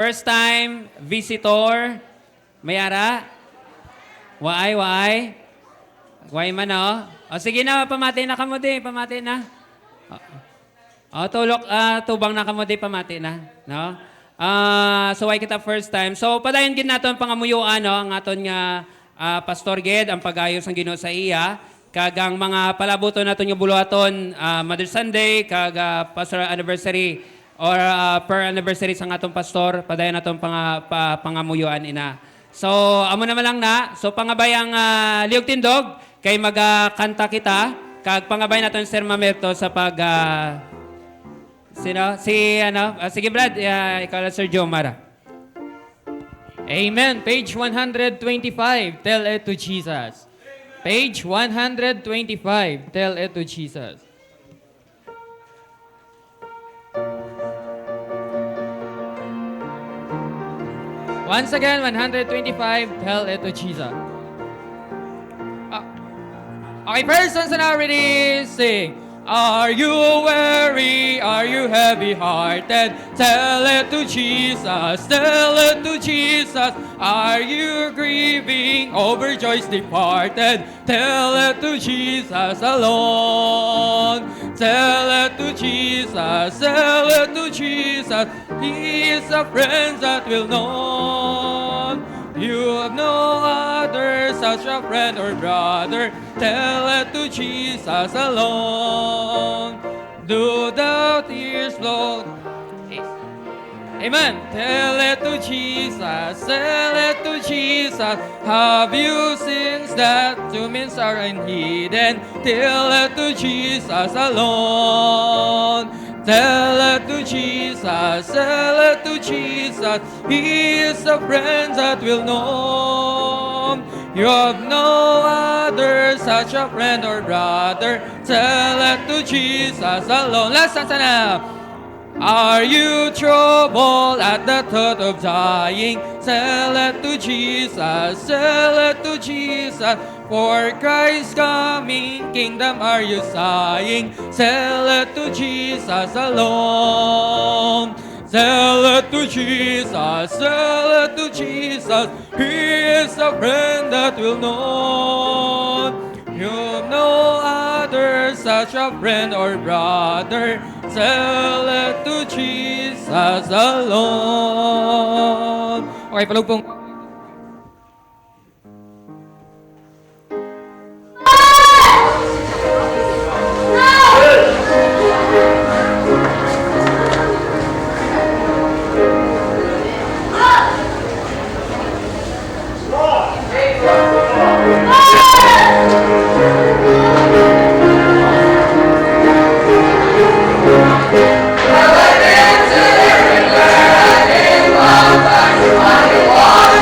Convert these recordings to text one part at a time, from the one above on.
First time visitor. Mayara? Waay? Waay man, oh. O, sige na, pamati na kamo di. Pamati na. O, tubang na kamo di, pamati na. No? So, why kita first time. So, padayon gid naton pangamuyuan, no? Ang aton nga Pastor Ged, ang pag-ayos ng Ginoo sa iya. Kagang mga palabuto naton nga buluhaton, Mother's Sunday, kag pastoral anniversary, or per anniversary sa atong pastor, padayon natong pangamuyuan ina. So, amo naman lang na. So, pangabayang Liog Tindog, kay magkanta kita, kag pangabay naton Sir Mamerto sa pag... sino? Sige Brad, ikaw lang Sir Jomara. Amen. Page 125, tell it to Jesus. Page 125, tell it to Jesus. Once again, 125, tell it to Jesus. Okay, persons are ready, sing. Are you weary? Are you heavy-hearted? Tell it to Jesus. Tell it to Jesus. Are you grieving over joys departed? Tell it to Jesus alone. Tell it to Jesus. Tell it to Jesus. He is a friend that will know. You have no other, such a friend or brother. Tell it to Jesus alone. Do the tears flow? Amen. Tell it to Jesus. Tell it to Jesus. Have you sins that to means are hidden? Tell it to Jesus alone. Tell it to Jesus, tell it to Jesus. He is a friend that will know. You have no other, such a friend or brother. Tell it to Jesus alone. Let's stand now. Are you troubled at the thought of dying? Tell it to Jesus, tell it to Jesus. For Christ's coming kingdom are you sighing? Tell it to Jesus alone. Tell it to Jesus, tell it to Jesus. He is a friend that will know. You have no other, such a friend or brother. Tell it to Jesus alone. Okay, palugpong. What?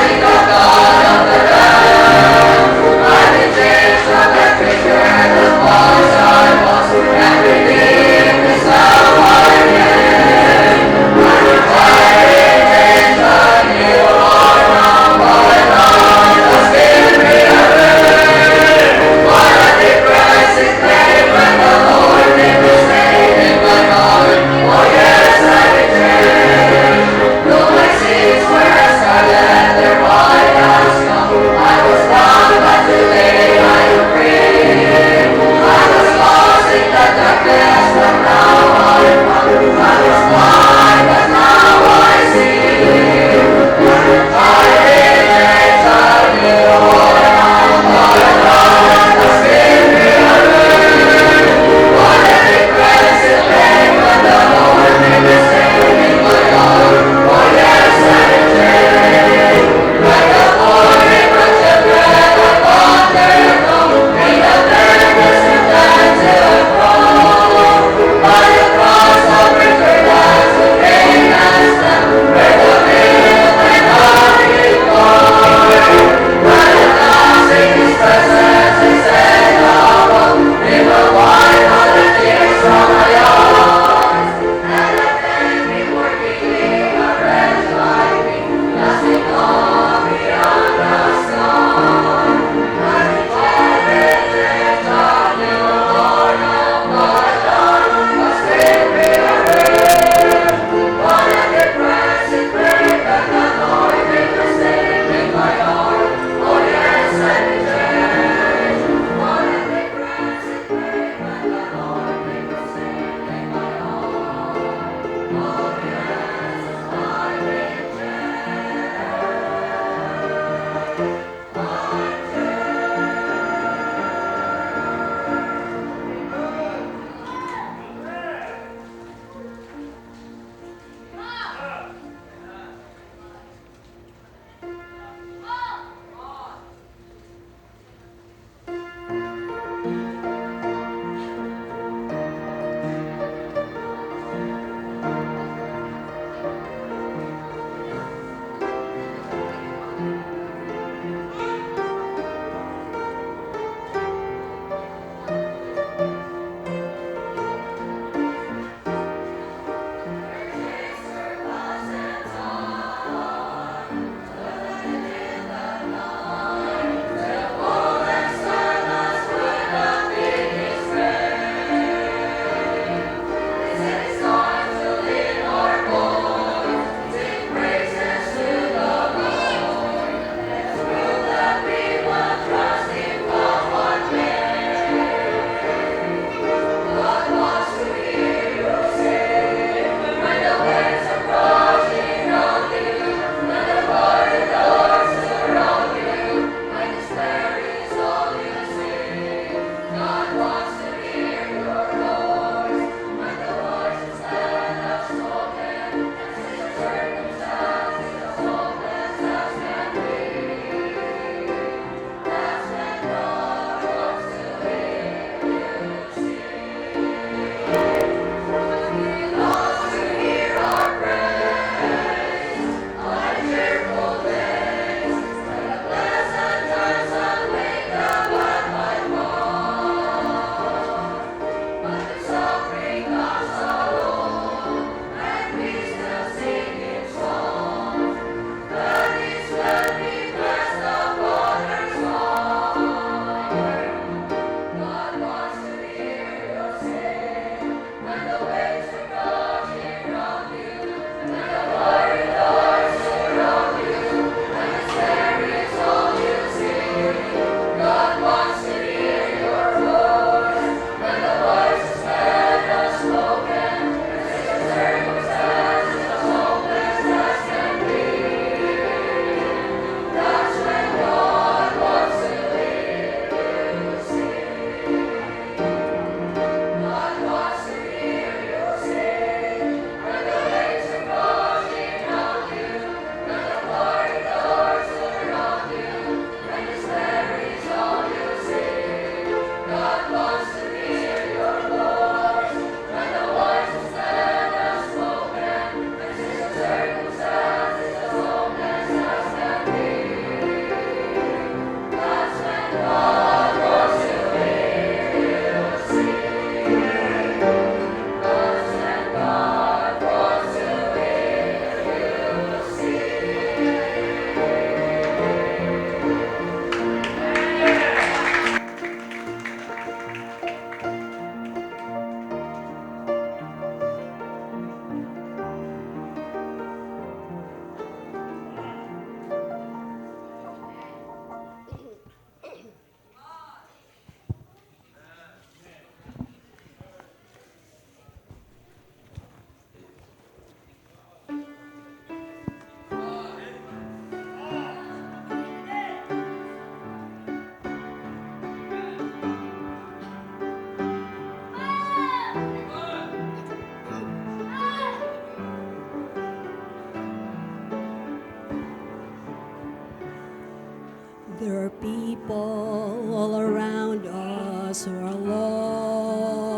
There are people all around us who are lost.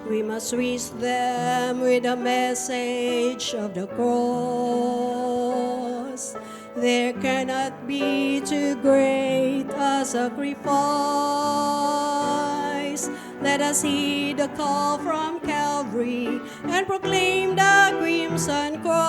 We must reach them with the message of the cross. There cannot be too great a sacrifice. Let us heed the call from Calvary and proclaim the crimson Christ.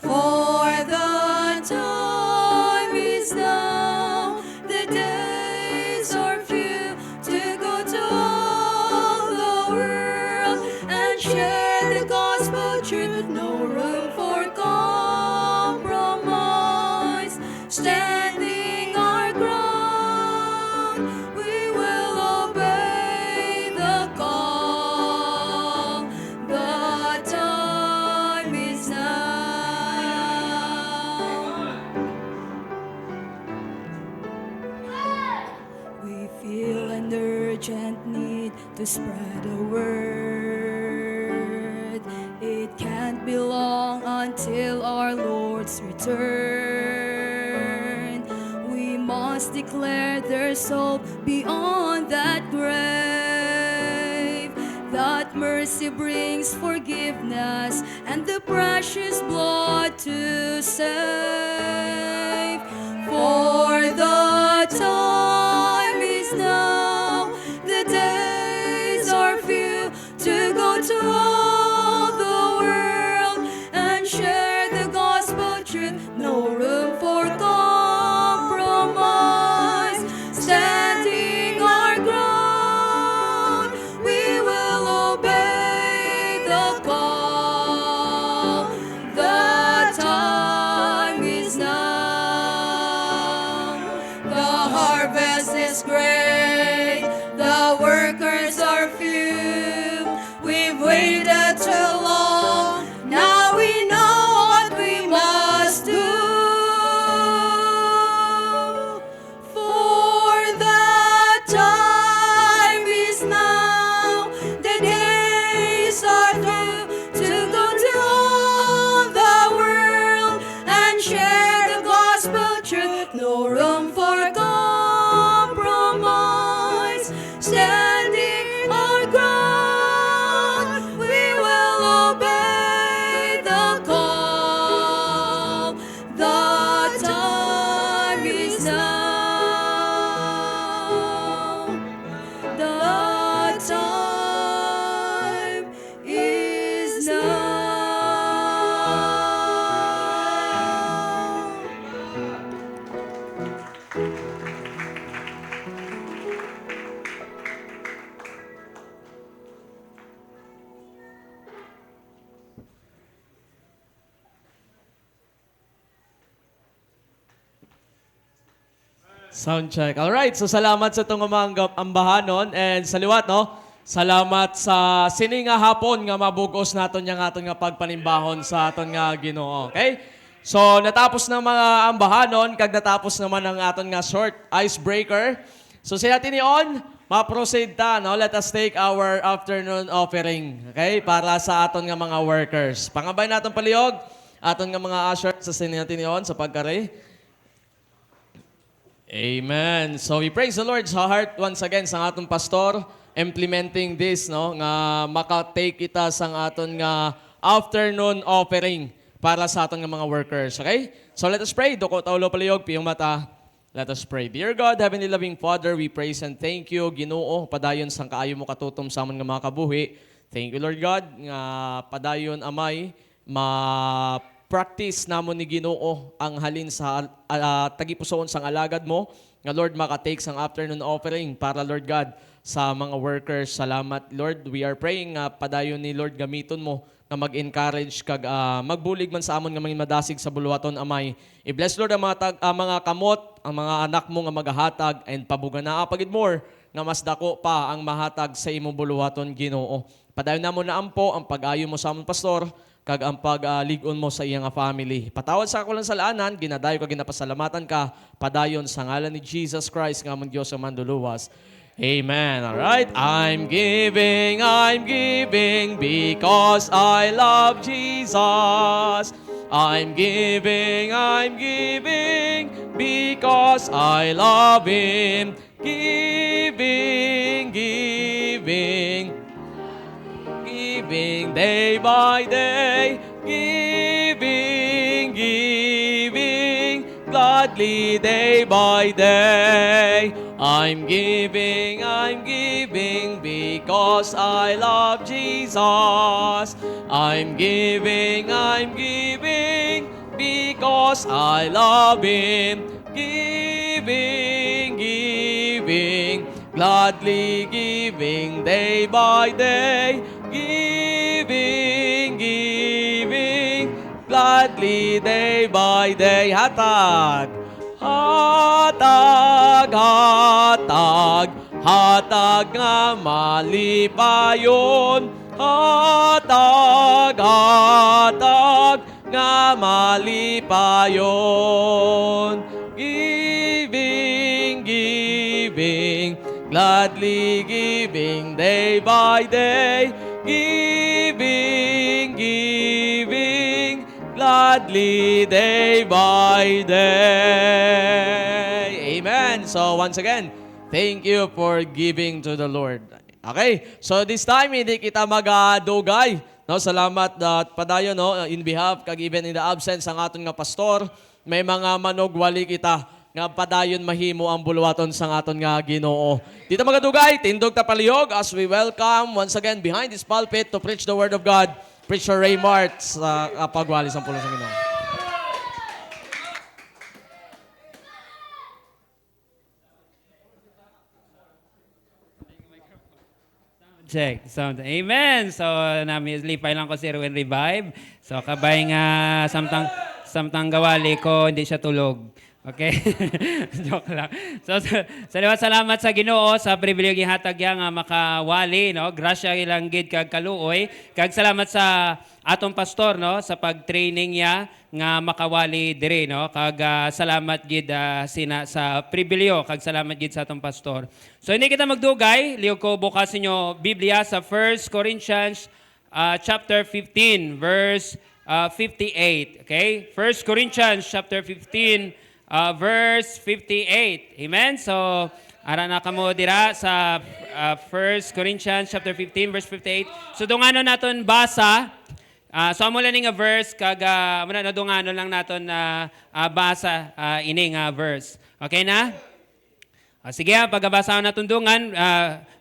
For the time is now, the days are few, to go to all the world and share the gospel truth. No room for compromise. Standing our ground, we will obey the call. The time is now. We feel an urgent need to spread the word. It can't be long until our Lord's return. We must declare there's hope beyond that grave. That mercy brings forgiveness and the precious blood to save. For the time is now, the days are few, to go to all the world and share the gospel truth. No room for compromise. Standing our ground, we will obey the call. The time is now. The harvest is great, the workers are few. We've waited too long, now we know what we must do. For the time is now, the days are through, to go to all the world and share the gospel truth. No room for compromise. Standing our ground, we will obey the call. The time is now. The time is now. Sound check. Alright, so salamat sa itong mga ambahanon and sa liwat, no? Salamat sa sini nga hapon nga mabugos naton yang aton nga pagpanimbahon sa aton nga Ginoo. Okay? So natapos na mga ambahanon, kag natapos naman ang aton nga short icebreaker. So siya tinion, ma-proceed ta, no? Let us take our afternoon offering. Okay? Para sa aton nga mga workers. Pangabay naton palihog, aton nga mga ushers sa sini tinion sa pagkari. Amen. So we praise the Lord sa heart once again sa atong pastor implementing this, no, nga maka-take ita sang aton nga afternoon offering para sa aton nga mga workers. Okay? So let us pray. Doko taulo palihog piyong mata. Let us pray. Dear God, Heavenly Loving Father, we praise and thank you, Ginoo, padayon sang kaayo mo katutom sa amon nga mga kabuhi. Thank you, Lord God, nga padayon amay practice namon ni Ginoo ang halin sa tagipusoon sang alagad mo nga Lord maka-take sang afternoon offering para Lord God sa mga workers. Salamat Lord. We are praying nga padayon ni Lord gamiton mo nga mag-encourage kag magbulig man sa amon nga mga madasig sa buluhaton amay. I-bless Lord ang mga kamot, ang mga anak mo nga magahatag and pabuga na pagid more nga mas dako pa ang mahatag sa imong buluhaton Ginoo. Padayon namo na ampo ang pag-ayo mo sa amon pastor kag ang pagligon mo sa iyang family. Patawad sa akulang salaanan, ginadayo ka ginapasalamatan ka, padayon sa ngalan ni Jesus Christ, nga among Diyos ang manduluwas. Amen. All right. I'm giving because I love Jesus. I'm giving because I love Him. Giving day by day. Giving gladly day by day. I'm giving because I love Jesus. I'm giving because I love Him. Giving gladly giving day by day. Giving gladly day by day. Hatag nga malipayon. Hatag nga malipayon. Giving gladly giving day by day. Giving gladly day by day. Amen. So once again, thank you for giving to the Lord. Okay, so this time hindi kita magadugay. No, salamat at padayon no in behalf kag even in the absence ang aton nga pastor, may mga manugwali kita nga padayon mahimo ang bulwaton sang aton nga Ginoo. Dito magadugay, tindog ta palihog as we welcome once again behind this pulpit to preach the word of God, Preacher Ray Mart sa pagwali sang pulong sa Ginoo. Check. Sound. Amen. So, namin lipay lang ko si Ruin Revive. So, kabay nga samtang gawali ko, hindi siya tulog. Okay? Joke lang. So, salamat sa Ginoo sa pribilegyo hatag nga makawali, no? Grasya ilang gid kag kaluoy. Kag salamat sa atong pastor, no, sa pag-training niya nga makawali dire, no? Kag salamat gid sina sa pribilegyo kag salamat gid sa atong pastor. So hindi kita magdugay, liog ko bukas inyo Biblia sa 1 Corinthians chapter 15 verse 58. Okay? 1 Corinthians chapter 15 verse 58. Amen? So, ara na kamo dira sa 1 Corinthians chapter 15 verse 58. So, dunganon naton basa. So, amo lang nga verse, kag muna na dunganon lang naton basa ini nga verse. Okay na? Sige, pagabasa naton dungan.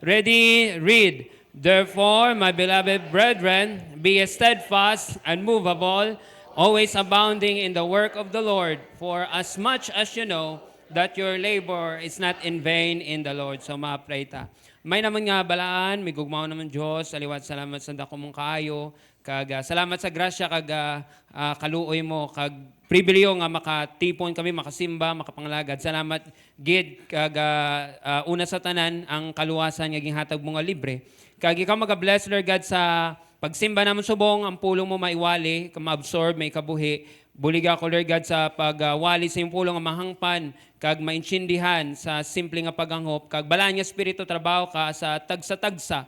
Ready? Read. Therefore, my beloved brethren, be steadfast, unmovable, always abounding in the work of the Lord, for as much as you know that your labor is not in vain in the Lord. So ma-pray ta. May naman nga balaan, may gugmao naman Diyos, aliwat salamat sa dako mong kaayo, kag salamat sa grasya kag kaluoy mo, kag pribileo nga makatipon kami, makasimba, makapanglagad. Salamat gid kag una sa tanan ang kaluwasan nga ginhatag mo nga libre. Kag ikaw maga-bless Lord God sa pagsimba naman subong, ang pulong mo maiwali, ma-absorb, may kabuhi. Bulig ako, Lord God, sa pagwali sa iyong pulong nga mahangpan, kag maintindihan sa simple nga paganghop, kag balaan nga spirito, trabaho ka sa tagsa-tagsa.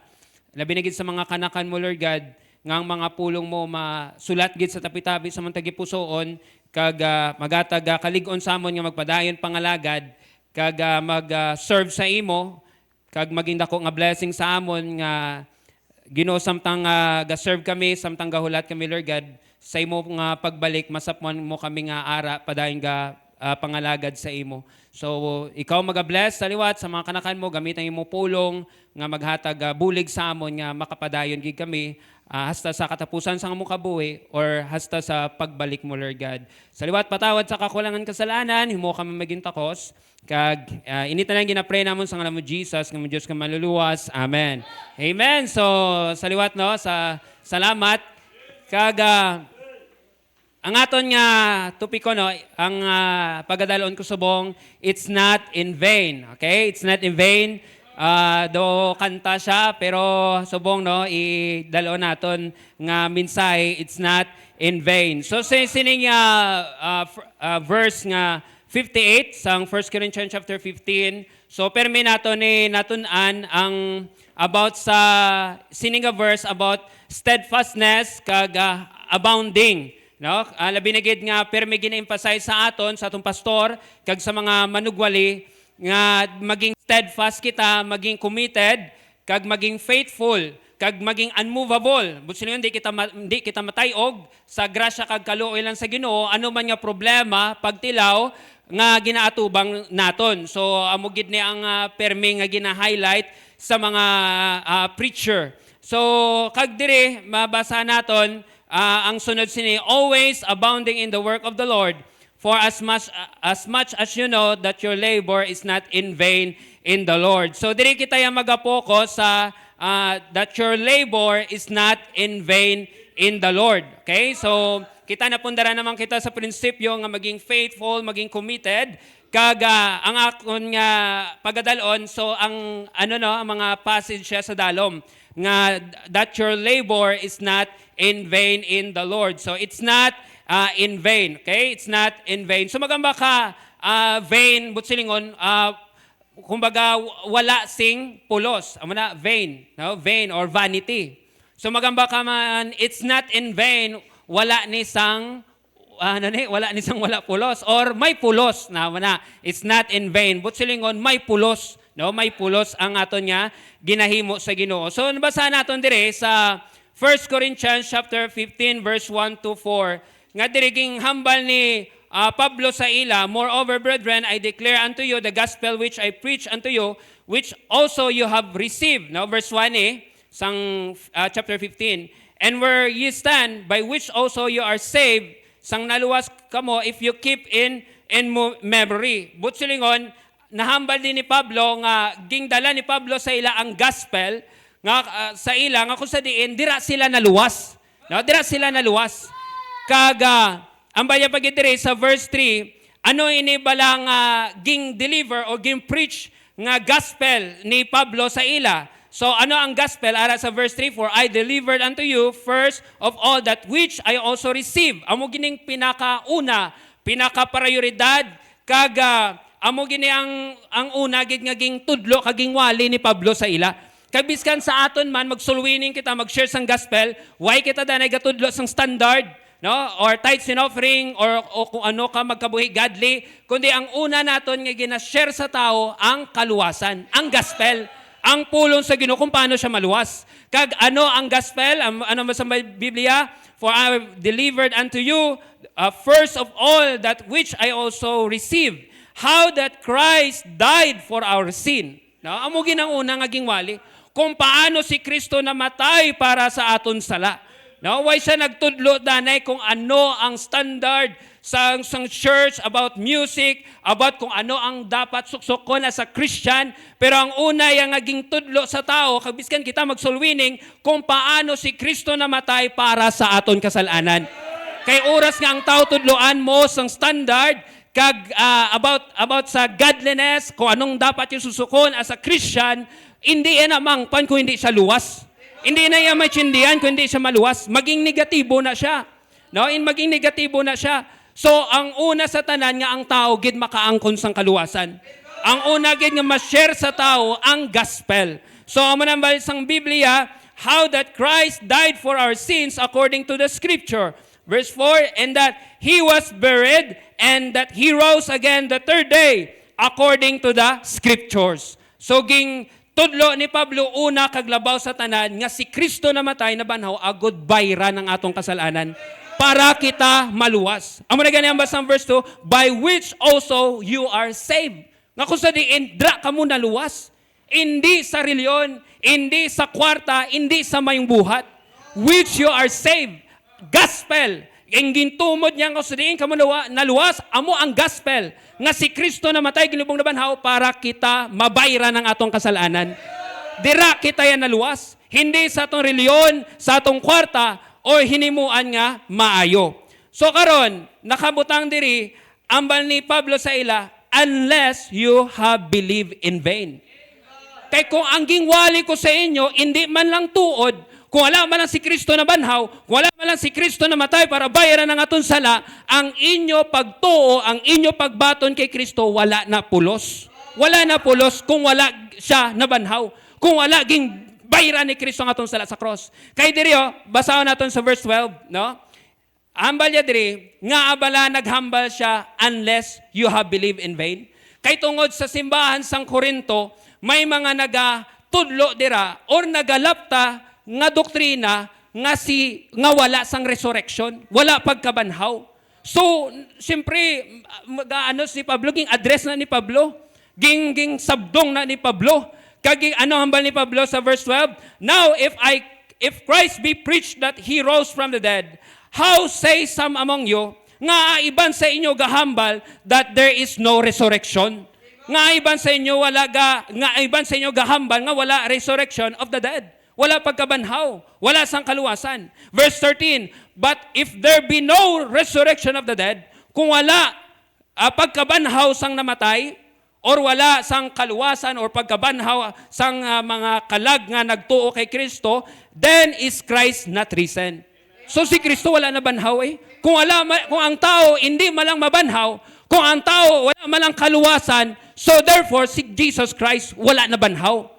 Labinigid sa mga kanakan mo, Lord God, nga ang mga pulong mo masulat gid sa tabi-tabi sa mantagi pusoon, kag magatag kalig-on sa amon nga magpadayon pangalagad, kag mag-serve sa imo, kag maging dako nga blessing sa amon nga Ginoo samtang ga-serve kami, samtang gahulat kami, Lord God, sa imo nga pagbalik, masapman mo kami nga ara, padayon ga pangalagad sa imo. So, ikaw maga-bless sa liwat, sa mga kanakan mo, gamit ang imo pulong, nga maghatag bulig sa amon, nga makapadayon gid kami, hasta sa katapusan sa among kabuhi, or hasta sa pagbalik mo, Lord God. Sa liwat, patawad sa kakulangan kasalanan, himo kami maging takos, kag inita lang ginapray namon sa ngalan mo Jesus, nga mo Dios ka maluluwas. Amen. Amen. So sa liwat no, sa salamat kag ang aton nga topiko no, ang pagadalon ko subong, it's not in vain. Okay? It's not in vain. Do kanta siya pero subong no idalon naton nga mensahe, it's not in vain. So sining verse nga 58 sang 1 Corinthians chapter 15. So permi nato ni natun-an ang about sa sining verse about steadfastness kag abounding no? Labi na gid nga permi gina-emphasize sa aton sa atong pastor kag sa mga manugwali nga maging steadfast kita, maging committed, kag maging faithful, kag maging unmovable. Buti yun, di kita matayog sa grasya kag kaluoy lang sa Ginoo, ano man nga problema, pagtilaw nga ginaatubang naton. So amo gid ni ang permi nga gina-highlight sa mga preacher. So kag diri mabasa naton ang sunod sini, always abounding in the work of the Lord, for as much as you know that your labor is not in vain in the Lord. So diri kita yang magapokus sa that your labor is not in vain in the Lord. Okay? So kita napundara naman kita sa prinsipyo nga maging faithful, maging committed, kag ang akon nga pagadalon, so ang ang mga passage siya sa dalom nga that your labor is not in vain in the Lord. So it's not in vain. Okay? It's not in vain. So magamba ka vain, butsilingon, kumbaga wala sing pulos. Amo na vain, no? Vain or vanity. So magamba ka man, it's not in vain, wala ni sang wala pulos or may pulos na it's not in vain. Butsilingon may pulos. No, may pulos ang aton nga ginahimo sa Ginoo. So nabasa naton dire sa 1 Corinthians chapter 15 verse 1 to 4. Nga dire ging hambal ni Pablo sa ila, moreover brethren, I declare unto you the gospel which I preach unto you, which also you have received. Now verse 1 sang chapter 15. And where ye stand, by which also you are saved, sang naluwas kamo if you keep in memory. Butsilingon, nahambal din ni Pablo nga gingdala ni Pablo sa ila ang gospel nga sa ila nga kung sa diin dira sila naluwas. No, dira sila naluwas. Kaga ang baya pagitire sa verse 3, ano ini balang ging deliver o ging preach nga gospel ni Pablo sa ila. So ano ang gospel? Ara sa verse 3, for I delivered unto you first of all that which I also received. Amo gining pinakauna, pinaka-prioridad, kaga amo gini ang una gid nga ging tudlo kaging wali ni Pablo sa ila. Kabiskan sa aton man magsulwining kita, mag-share sang gospel, why kita danay gatudlo sang standard, no? Or tithes and offering or kung ano ka magkabuhi godly, kundi ang una naton nga gina-share sa tao ang kaluwasan, ang gospel, ang pulong sa Ginoo kung paano siya maluwas. Kag ano ang gospel? Ano man sa Biblia? For I have delivered unto you first of all that which I also received, how that Christ died for our sin. No? Amo ginang una nga gingwali kung paano si Kristo namatay para sa aton sala. No? Why siya nagtudlo danay kung ano ang standard sa church about music, about kung ano ang dapat suksokon as a Christian. Pero ang una yung naging tudlo sa tao, kabiskan kita magsulwining kung paano si Kristo namatay para sa aton kasalanan. Kay oras nga ang tao tudloan mo sang standard, kag about sa godliness, kung anong dapat yung susukon as a Christian, hindi yan amang pan kung hindi siya luwas. Hindi na yan may tsindihan kung hindi siya maluwas. Maging negatibo na siya. No? Maging negatibo na siya. So, ang una sa tanan nga ang tao gid makaangkon sang kaluwasan. Ang una gid nga ma-share sa tao ang gospel. So, amo nang sang Biblia, how that Christ died for our sins according to the scripture. Verse 4, and that He was buried, and that He rose again the third day, according to the Scriptures. So, ging tudlo ni Pablo una kaglabaw sa tanan, nga si Kristo namatay na banhaw, agod bayra ng atong kasalanan, para kita maluwas. Amo na ganyan ba sa verse 2, by which also you are saved. Nga kung sa diin, dra ka mo naluwas. Hindi sa reliyon, hindi sa kwarta, hindi sa mayong buhat. Which you are saved. Gospel. Ang gintumod niya kung sadiin ka mo naluwas, amo ang gospel. Nga si Kristo namatay, ginubong na banhaw, para kita mabayra ng atong kasalanan. Dira kita yan naluwas. Hindi sa atong reliyon, sa atong kwarta, o hinimuan nga maayo. So karon, nakabutang diri, ambal ni Pablo sa ila, unless you have believed in vain. Kay kung ang gingwali ko sa inyo, hindi man lang tuod, kung wala man lang si Kristo na banhaw, kung wala man lang si Kristo na matay para bayaran ng aton sala, ang inyo pagtuo, ang inyo pagbaton kay Kristo, wala na pulos. Wala na pulos kung wala siya na banhaw. Kung wala ging bayran ni Kristo ang atong sala sa cross. Kay diri basahon naton sa verse 12, no? hambal niya diri, nga abala naghambal siya unless you have believed in vain. Kay tungod sa simbahan sang Korinto, may mga nagatudlo dira or nagalapta nga doktrina nga wala sang resurrection, wala pagkabanhaw. So, siyempre, si Pablo, ging address na ni Pablo, ging sabdong na ni Pablo, kaging ano hambal ni Pablo sa verse 12, now if Christ be preached that He rose from the dead, how say some among you, nga iban sa inyo gahambal that there is no resurrection? Nga iban sa inyo gahambal nga wala resurrection of the dead. Wala pagkabanhaw, wala sang kaluwasan. Verse 13, but if there be no resurrection of the dead, kung wala pagkabanhaw sang namatay, or wala sang kaluwasan or pagkabanhaw sang mga kalag nga nagtuo kay Kristo, then is Christ not risen. So si Kristo wala na banhaw eh. Kung ang tao hindi malang mabanhaw, kung ang tao wala malang kaluwasan, so therefore si Jesus Christ wala na banhaw.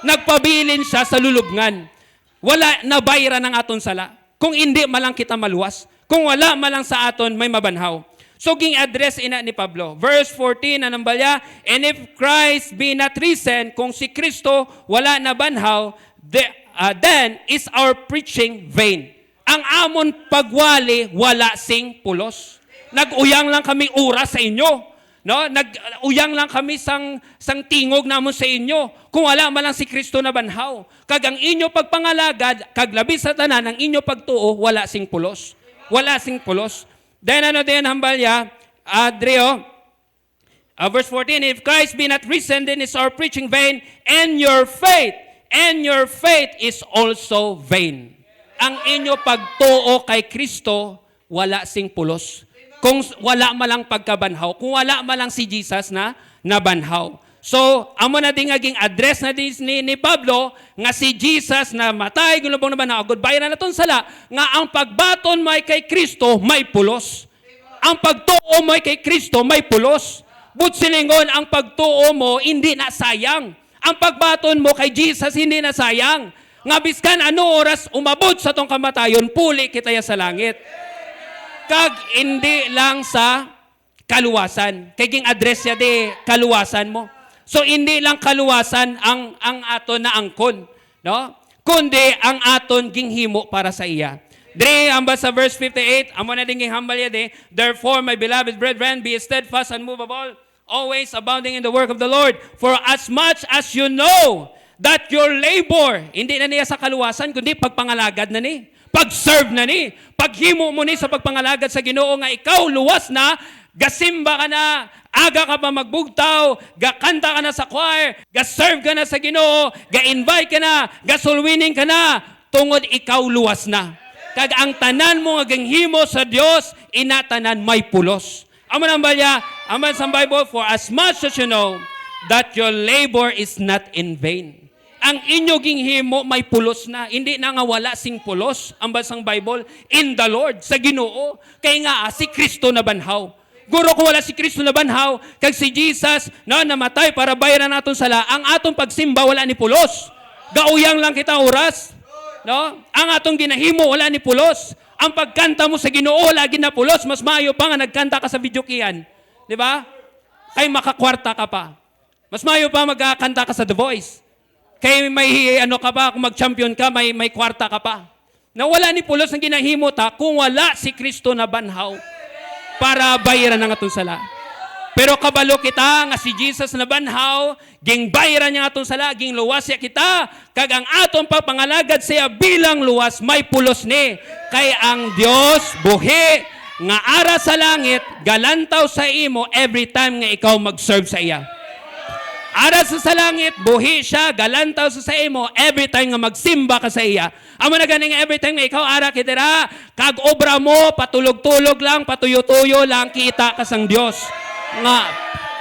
Nagpabilin siya sa lulubngan. Wala na bayra ng aton sala. Kung hindi malang kita maluwas, kung wala malang sa aton may mabanhaw. So, ging address ina ni Pablo. Verse 14, anong balya? And if Christ be not risen, kung si Kristo wala na banhaw, then is our preaching vain. Ang amon pagwali, wala sing pulos. Nag-uyang lang kami oras sa inyo. No? Nag-uyang lang kami sang tingog namon sa inyo. Kung wala man lang si Kristo na banhaw. Kag ang inyo pagpangalagad, kag labi sa tanan, ang inyo pagtuo, wala sing pulos. Wala sing pulos. Then ano din hambal niya, verse 14, if Christ be not risen, then is our preaching vain, and your faith is also vain. Ang inyo pagtuo kay Kristo, wala sing pulos. Kung wala malang pagkabanhaw, kung wala malang si Jesus na nabanhaw. So, amo na din naging address na din ni Pablo, nga si Jesus na matay, gulubong na banhaw, goodbye na naton sala, nga ang pagbaton may kay Kristo, may pulos. Ang pagtuo mo kay Kristo, may pulos. Butsilingon, ang pagtuo mo, hindi na sayang. Ang pagbaton mo kay Jesus, hindi na sayang. Nga biskan ano oras umabot sa tong kamatayon, puli kitaya sa langit. Kag hindi lang sa kaluwasan. Kaging address ya di kaluwasan mo. So hindi lang kaluwasan ang aton na angkon, no? Kundi ang aton ginghimo para sa iya. Dre amba sa verse 58, amo na ding hambal ya di, therefore my beloved brethren, be steadfast and unmovable, always abounding in the work of the Lord, for as much as you know that your labor, hindi na niya sa kaluwasan, kundi pagpangalagad na ni. Pag-serve na ni. Paghimo mo ni sa pagpangalagad sa Ginoo nga ikaw luwas na, gasimba ka na, aga ka pa magbugtaw, gakanta ka na sa choir, ga-serve ka na sa Ginoo, ga-invite ka na, gasulwining ka na, tungod ikaw luwas na. Kag ang tanan mo nga ganghimo sa Dios, inatanan may pulos. Amo nang balya, aman sa Bible, for as much as you know that your labor is not in vain. Ang inyo ginghimo may pulos na. Hindi na nga wala sing pulos. Ang basang Bible, in the Lord, sa Ginoo. Kaya nga, si Kristo na banhaw. Guro kung wala si Kristo na banhaw, kag si Jesus na namatay para bayaran naton sala, ang atong pagsimba wala ni pulos. Gauyang lang kita oras. No? Ang atong ginahimo wala ni pulos. Ang pagkanta mo sa Ginoo lagi na pulos, mas maayo pa nga nagkanta ka sa videokian. Di ba? Kay makakwarta ka pa. Mas maayo pa magkakanta ka sa The Voice. Kay may ano ka pa, kung mag-champion ka, may kwarta ka pa. Na wala ni pulos ang ginahimo ta kung wala si Kristo na banhaw para bayaran ng atong sala. Pero kabalo kita nga si Jesus na banhaw, ging bayaran niya atong sala, ging luwas siya kita, kag ang atong papangalagad siya bilang luwas, may pulos ni. Kay ang Dios buhi nga ara sa langit, galantaw sa imo every time nga ikaw mag-serve sa iya. Ara sa langit, buhi siya, galantaw sa imo every time nga magsimba ka sa iya. Amo na ganing every time nga ikaw ara kitira, kag obra mo, patulog-tulog lang, patuyo-tuyo lang, kita ka sang Dios.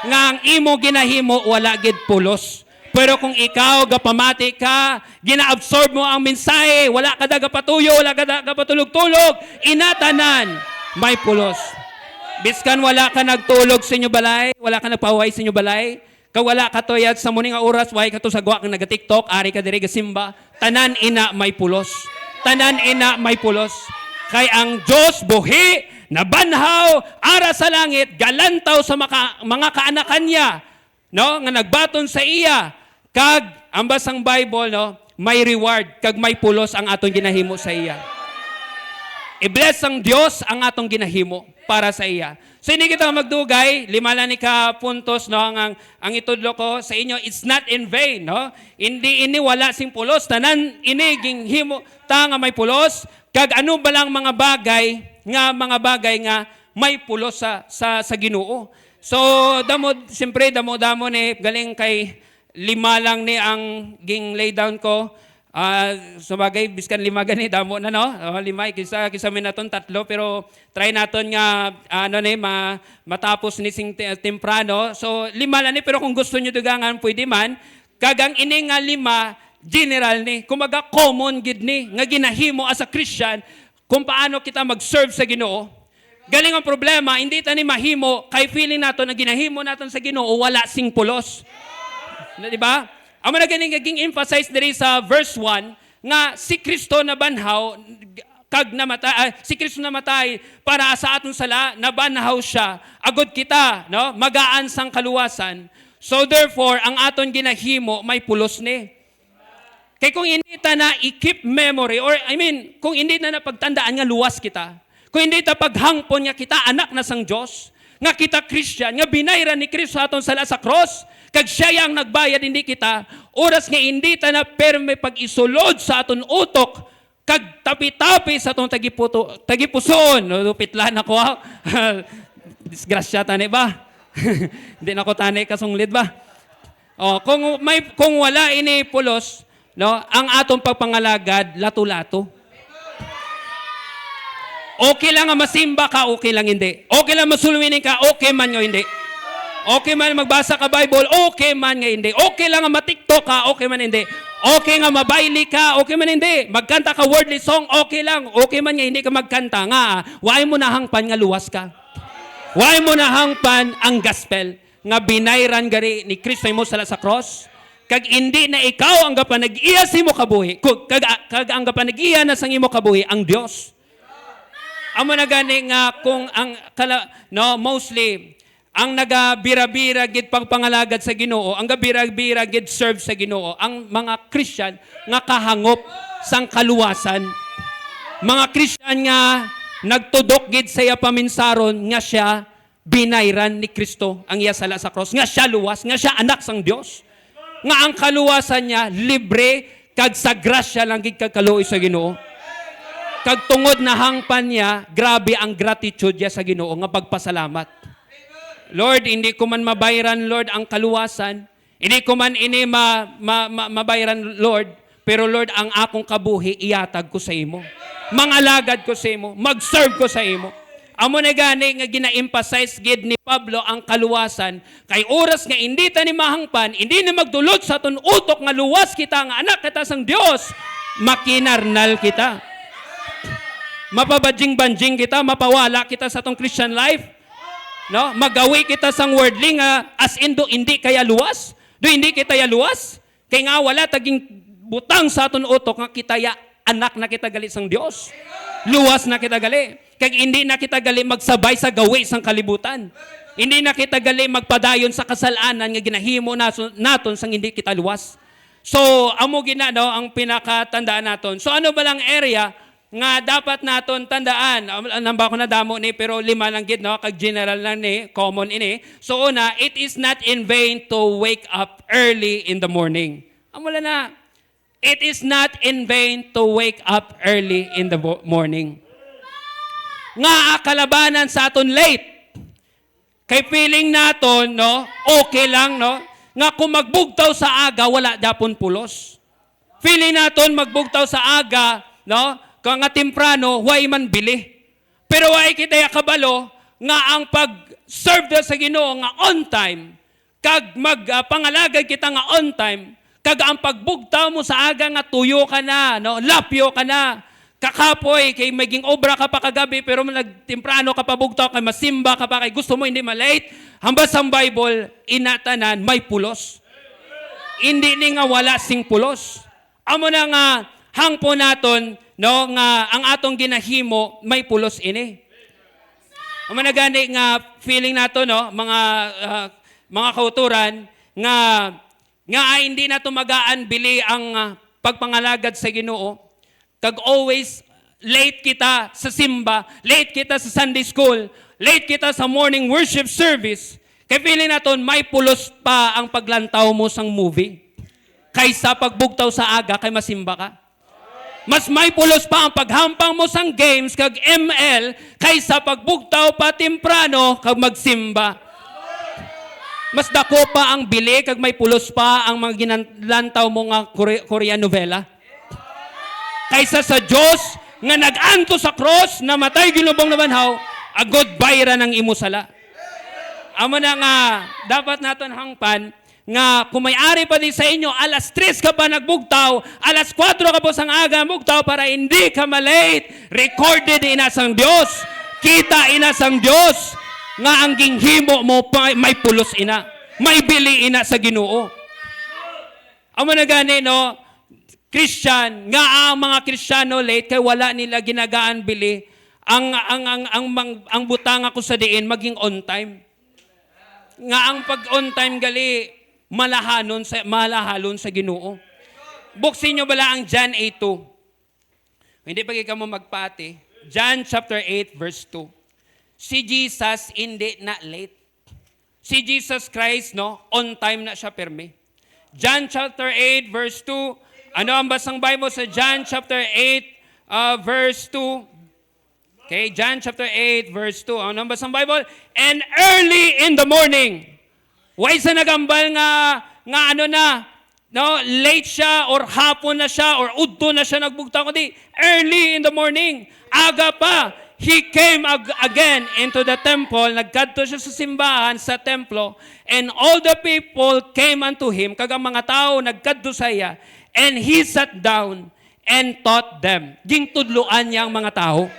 Nga ang imo ginahimo, wala gid pulos. Pero kung ikaw, gapamati ka, gina-absorb mo ang mensahe, wala ka daga patuyo, wala ka daga patulog-tulog, inatanan, may pulos. Biskan wala ka nagtulog sa inyo balay, wala ka nagpahuay sa inyo balay, kawala ka to yat sa muning oras, way ka to sa guwak nga nag-TikTok, ari ka diri gasimba, tanan ina may pulos. Tanan ina may pulos. Kay ang Diyos buhi, nabanhaw, ara sa langit, galantaw sa mga kaanakan niya, no? Nga nagbaton sa iya, kag ang basang Bible, no? May reward, kag may pulos ang atong ginahimo sa iya. I-bless ang Diyos ang atong ginahimo para sa iya. So hindi kita magdugay, 5 lang ni ka puntos, no? Ang itudlo ko sa inyo, it's not in vain, no? Hindi ini wala sing pulos, tanan ini ging himo ta nga may pulos, kag ano ba lang mga bagay nga may pulos sa Ginoo. So siyempre damo ni galing kay 5 lang ni ang ging lay down ko. Sabagay, biskan 5 gani, damo na, no? 5, kisa may naton 3, pero try naton nga, matapos ni sing temprano. So, 5 lang ni, pero kung gusto nyo dugangan, pwede man. Kagang ini nga 5, general ni, kumaga common gid ni, nga ginahimo as a Christian, kung paano kita mag-serve sa Ginoo. Galing ang problema, hindi ta ni mahimo, kay feeling nato na ginahimo naton sa Ginoo, wala sing pulos. Di ba? Amo na ganing naging emphasize diri sa verse 1 nga si Kristo na banhaw kag namatay, si Kristo namatay para sa aton sala, nabanhaw siya agud kita, no? Magaan sang kaluwasan. So therefore ang aton ginahimo may pulos ni. Kay kung hindi ta na i-keep memory, or kung hindi na napagtandaan nga luwas kita, kung hindi ta paghangpon nga kita anak na sang Dios, nga kita Christian, nga binayran ni Kristo aton sala sa cross, kag siya yang nagbayad, hindi kita, oras nga hindi ta na perme pag-isulod sa aton utok, kag tapi-tapi sa atong tagipuson. Lupitlan ako, ha? Disgrasya tani ba? Hindi na ko tani kasunglid ba? Kung wala ini pulos, no, ang atong pagpangalagad, lato-lato. Okay lang nga masimba ka, okay lang hindi. Okay lang masulwinin ka, okay man nga hindi. Okay man magbasa ka Bible, okay man nga hindi. Okay lang nga matiktok ka, okay man hindi. Okay nga mabayli ka, okay man hindi. Magkanta ka wordly song, okay lang. Okay man nga hindi ka magkanta nga. Why mo nahangpan nga luwas ka? Why mo nahangpan ang gospel nga binayran gari ni Kristo mo sala sa cross? Kag hindi na ikaw ang gapanag-iya sa imo kabuhi. Kag ang gapanag-iya na sang imo kabuhi ang Dios. Amo na gani nga kung ang mostly ang nagabira-bira gid pagpangalagad sa Ginoo, ang gabira-bira gid serve sa Ginoo, ang mga Christian nga kahangop sang kaluwasan. Mga Christian nga nagtudok gid sa iya paminsaron nga siya binayran ni Kristo ang iya sala sa cross, nga siya luwas, nga siya anak sang Dios. Nga ang kaluwasan niya libre kag sa grasya lang gid kag kaluoy sa Ginoo. Kag tungod na hangpan niya, grabe ang gratitude niya sa Ginoo nga pagpasalamat. Lord, hindi ko man mabayran, Lord, ang kaluwasan. Hindi ko man ini mabayran, Lord. Pero Lord, ang akong kabuhi, iyatag ko sa imo. Mangalagad ko sa imo. Mag-serve ko sa imo. Amo na gani nga gina-emphasize gid ni Pablo ang kaluwasan. Kay oras nga hindi ta ni mahangpan, hindi na magdulot sa aton utok nga luwas kita, nga anak kita sang Dios, makinarnal kita. Mapabadjing-banjing kita, mapawala kita sa atong Christian life. No, magawi kita sang wordling as in do hindi kaya luwas. Do hindi kita ya luwas. Kay nga wala taging butang sa aton utok nga kita ya anak na kita gali sang Dios. Luwas na kita gali. Kag hindi na kita gali magsabay sa gawi sang kalibutan. Hindi na kita gali magpadayon sa kasalanan nga ginahimo naton sang hindi kita luwas. So amo gina no ang pinakatandaan naton. So ano ba lang area nga dapat naton tandaan? Namba ko na damo ni pero 5 lang gid no kag general lang ni, common ini. So una, it is not in vain to wake up early in the morning. Amo na. It is not in vain to wake up early in the morning. Nga kalabanan sa aton late. Kay feeling naton no, okay lang no, nga kung magbugtaw sa aga wala dapon pulos. Feeling naton magbugtaw sa aga no, kung nga temprano, way man bili. Pero way kita kabalo nga ang pag-serve sa Ginoo nga on time, kag magpangalagad kita nga on time, kag ang pagbugtaw mo sa aga nga tuyo ka na, no? Lapyo ka na, kakapoy, kay maging obra ka pa kagabi, pero nagtemprano ka pa bugtaw, kay masimba ka pa, kay gusto mo hindi malate, hambas ang Bible, inatanan, may pulos. Hindi ni nga wala sing pulos. Amo na nga, hangpo naton, no nga ang atong ginahimo may pulos ini. Ang managani nga feeling nato no mga kauturan nga hindi na tumagaan bili ang pagpangalagad sa Ginoo. Kag always late kita sa simba, late kita sa Sunday school, late kita sa morning worship service. Kay feeling naton may pulos pa ang paglantaw mo sang movie kaysa pagbugtaw sa aga kay masimba ka. Mas may pulos pa ang paghampang mo sang games kag ML kaysa pagbugtaw pa temprano kag magsimba. Mas dako pa ang bili kag may pulos pa ang mga ginanlantaw mo nga Korean novela. Kaysa sa Dios nga nag-anto sa cross, namatay ginubong na banhaw, agod bayra ng imo sala. Amo na nga dapat naton hangpan nga kung may-ari pa din sa inyo, alas 3 ka pa nagbugtaw, alas 4 ka po sang aga bugtaw para hindi ka malate. Recorded inasang Dios. Kita inasang Dios nga ang ginghimo mo may pulos ina. May bili ina sa Ginoo. Amo na gani no, Christian nga ang mga Kristiyano late kay wala nila ginagaan bili ang butang ako sa diin maging on time. Nga ang pag on time gali malahalon sa Ginoo. Buksin niyo bala ang John 8:2. Hindi pa ka mo magpati. John chapter 8 verse 2. Si Jesus hindi na late. Si Jesus Christ no, on time na siya perme. John chapter 8 verse 2. Ano ang basang Bible sa John chapter 8 verse 2? Okay, John chapter 8 verse 2. Ano ang basang Bible? And early in the morning. Why sa nagambal nga ano na, no, late siya or hapon na siya or udto na siya nagbugtaw kundi early in the morning. Aga pa. He came again into the temple, nagkadto siya sa simbahan, sa templo, and all the people came unto him, kagang mga tao nagkadto sa iya, and he sat down and taught them. Gingtudloan niya ang mga tao.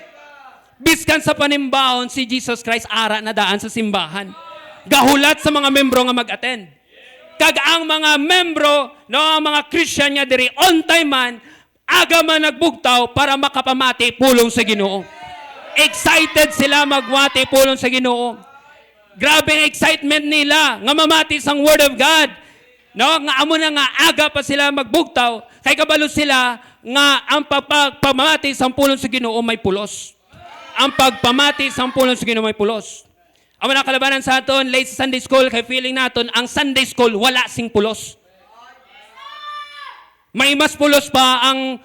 Biskan sa panimbaon, si Jesus Christ ara na daan sa simbahan. Gahulat sa mga membro nga mag-attend. Kag ang mga membro, no, ang mga Christian niya diri, on time man, aga man nagbugtaw para makapamati pulong sa Ginoo. Excited sila magwati pulong sa Ginoo. Grabe ang excitement nila nga mamati sang Word of God. No, nga amo na nga aga pa sila magbugtaw kay kabalo sila nga ang pagpamati sang pulong sa Ginoo may pulos. Ang pagpamati sang pulong sa Ginoo may pulos. Amo na kalabanan sa aton late sa Sunday school kay feeling naton ang Sunday school wala sing pulos. May mas pulos pa ang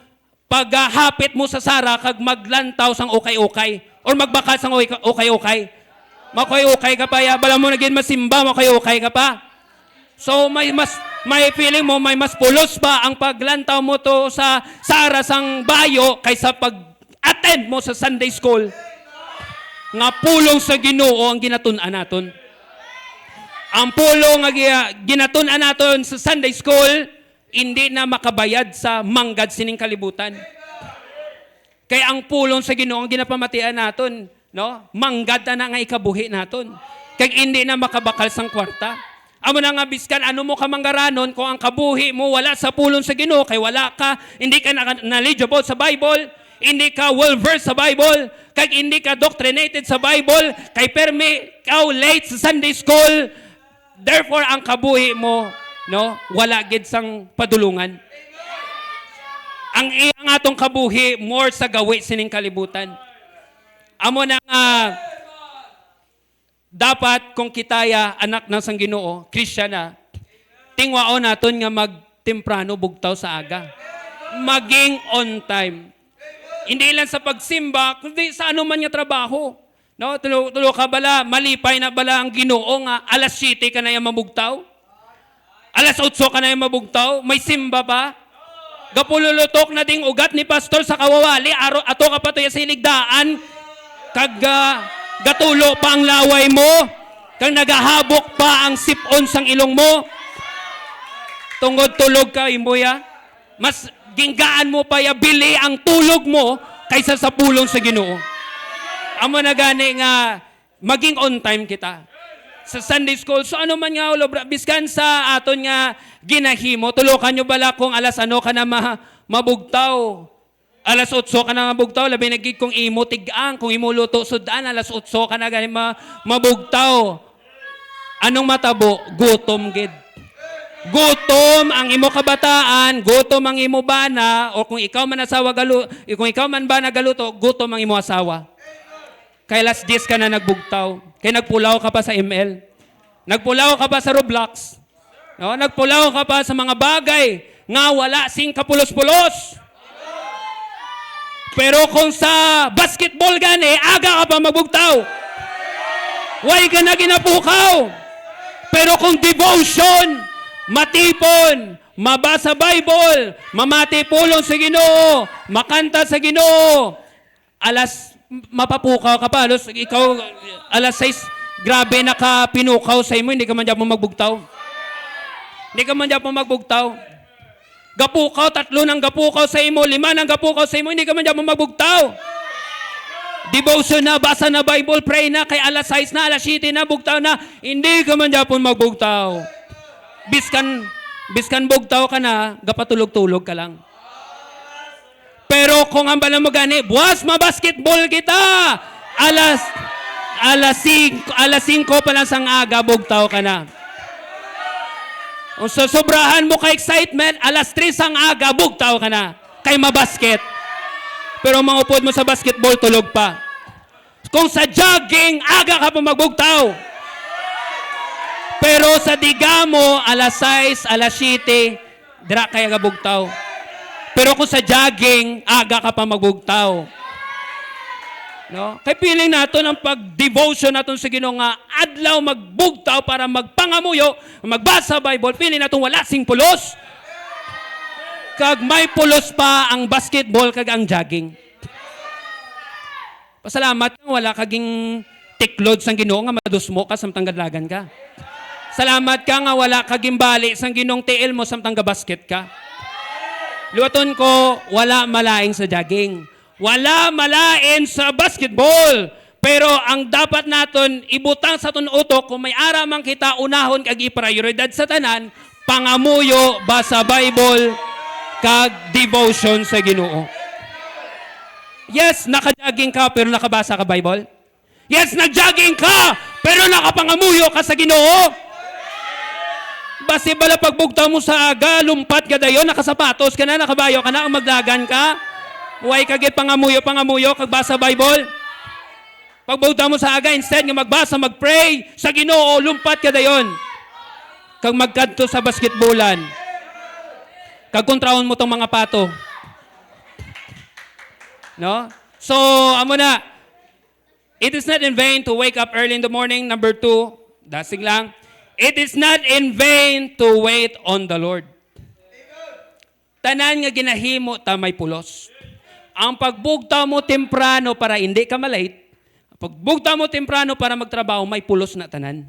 paghahapit mo sa Sara kag maglantaw sang okay-okay or magbakal sang okay-okay. Makay-okay ka pa ya, bala mo naging masimba, makay-okay ka pa. So may feeling mo may mas pulos pa ang paglantaw mo to sa Sara sang bayo kaysa pag-attend mo sa Sunday school. Nga pulong sa Ginoo ang ginatun-an naton. Ang pulong nga ginatun-an naton sa Sunday school hindi na makabayad sa manggad sining kalibutan. Kaya ang pulong sa Ginoo ang ginapamatian naton, no? Manggad na nga ikabuhi naton. Kaya hindi na makabakal sang kwarta. Amo na nga biskan ano mo ka manggaranon kung ang kabuhi mo wala sa pulong sa Ginoo kay wala ka, hindi ka knowledgeable sa Bible, hindi ka well-versed sa Bible, kay hindi ka doctrinated sa Bible, kay permi ka late sa Sunday school. Therefore ang kabuhi mo no, wala gid sang padulungan. Ang iyang atong kabuhi more sa gawi sining kalibutan. Amo na nga dapat kung kitaya anak ng sang Ginoo, Christian na, tingwaon naton nga magtemprano bugtaw sa aga. Maging on time. Hindi lang sa pagsimba, kundi sa anuman nga trabaho. No, tulo ka bala, malipay na bala ang Ginoo nga alas 7 ka na yung mabugtaw. Alas 8 ka na yung mabugtaw, may simba pa. Gapululutok na ding ugat ni pastor sa kawawali, ato ka pa to yung siligdaan, kag gatulo pa ang laway mo, kag nagahabok pa ang sipon sang ilong mo. Tungod tulog ka, imboya. Mas ginggaan mo pa ya bili ang tulog mo kaysa sa pulong sa Ginoo. Amo na gani nga maging on time kita. Sa Sunday school, so ano man nga ulo, biskan sa aton nga ginahimo, tulokan nyo bala kung alas ano ka na mabugtaw. Alas 8 ka na nga bugtaw, labi nagig kung imo tigaan, kung imo luto sudan, alas 8 ka na gani mabugtaw. Anong matabo? Gutom gid. Gutom ang imo kabataan, gutom ang imo bana, o kung ikaw man asawa kung ikaw man ba nagaluto, gutom ang imo asawa. Kay alas 10 ka na nagbugtaw. Kay nagpulaw ka pa sa ML. Nagpulaw ka pa sa Roblox. No? Nagpulaw ka pa sa mga bagay nga wala sing kapulos-pulos. Pero kung sa basketball gani, aga ka pa magbugtaw. Way ka na ginapukaw. Pero kung devotion, matipon, mabasa Bible, mamati pulong sa Ginoo, makanta sa Ginoo, mapapukaw ka pa. Ikaw, alas 6, grabe nakapinukaw sa imo, hindi ka man dyan mo magbugtaw. Hindi ka man dyan mo magbugtaw. Gapukaw, 3 ng gapukaw sa imo, 5 ng gapukaw sa imo, hindi ka man dyan mo magbugtaw. Devotion na, basa na Bible, pray na, kay alas 6 na, alas 7 na, bugtaw na, hindi ka man dyan po magbugtaw. Biskan bugtaw ka na, gapatulog-tulog ka lang. Pero kung ang bala mo gani, buwas mabasketball kita, alas 5 pa lang sang aga, bugtaw ka na. Kung sobrahan mo ka excitement, alas 3 ang aga, bugtaw ka na. Kay mabasket. Pero mangupod mo sa basketball, tulog pa. Kung sa jogging, aga ka pa magbugtaw. Pero sa diga mo, alas 6, alas 7, dira kaya ka bugtaw. Pero kung sa jogging, aga ka pa magbugtaw. No? Kay piling nato ng pag-devotion naton sa Ginoo nga adlaw magbugtaw para magpangamuyo, magbasa Bible, piling naton wala sing pulos. Kag may pulos pa ang basketball kag ang jogging. Pasalamat ka wala kaging tiklod sang Ginoo nga madusmo ka samtang gadlagan ka. Salamat ka nga wala kaging bali sang Ginoong tiil mo samtang gabasket ka. Luwaton ko wala malaing sa jogging. Wala malain sa basketball. Pero ang dapat naton ibutang sa tun utok kung may aramang kita unahon kag i-prioridad sa tanan, pangamuyo, basa Bible, kag devotion sa Ginoo. Yes, naka-jogging ka pero nakabasa ka Bible. Yes, nag-jogging ka pero nakapangamuyo ka sa Ginoo. Basi bala pagbugtaw mo sa aga, lumpat ka dayon, nakasapatos ka na, nakabayo ka na, ang maglagan ka. Huwag kagit pangamuyo, kag basa Bible. Pagbauta mo sa aga, instead nga magbasa, magpray sa Ginoo, lumpat ka dayon. Kag magkadto sa basketballan. Kag kontraon mo tong mga pato. No? So, amo na. It is not in vain to wake up early in the morning. Number 2, dasig lang. It is not in vain to wait on the Lord. Tanan nga ginahimo ta may pulos. Ang pagbugtaw mo temprano para hindi ka malate, pagbugtaw mo temprano para magtrabaho, may pulos na tanan.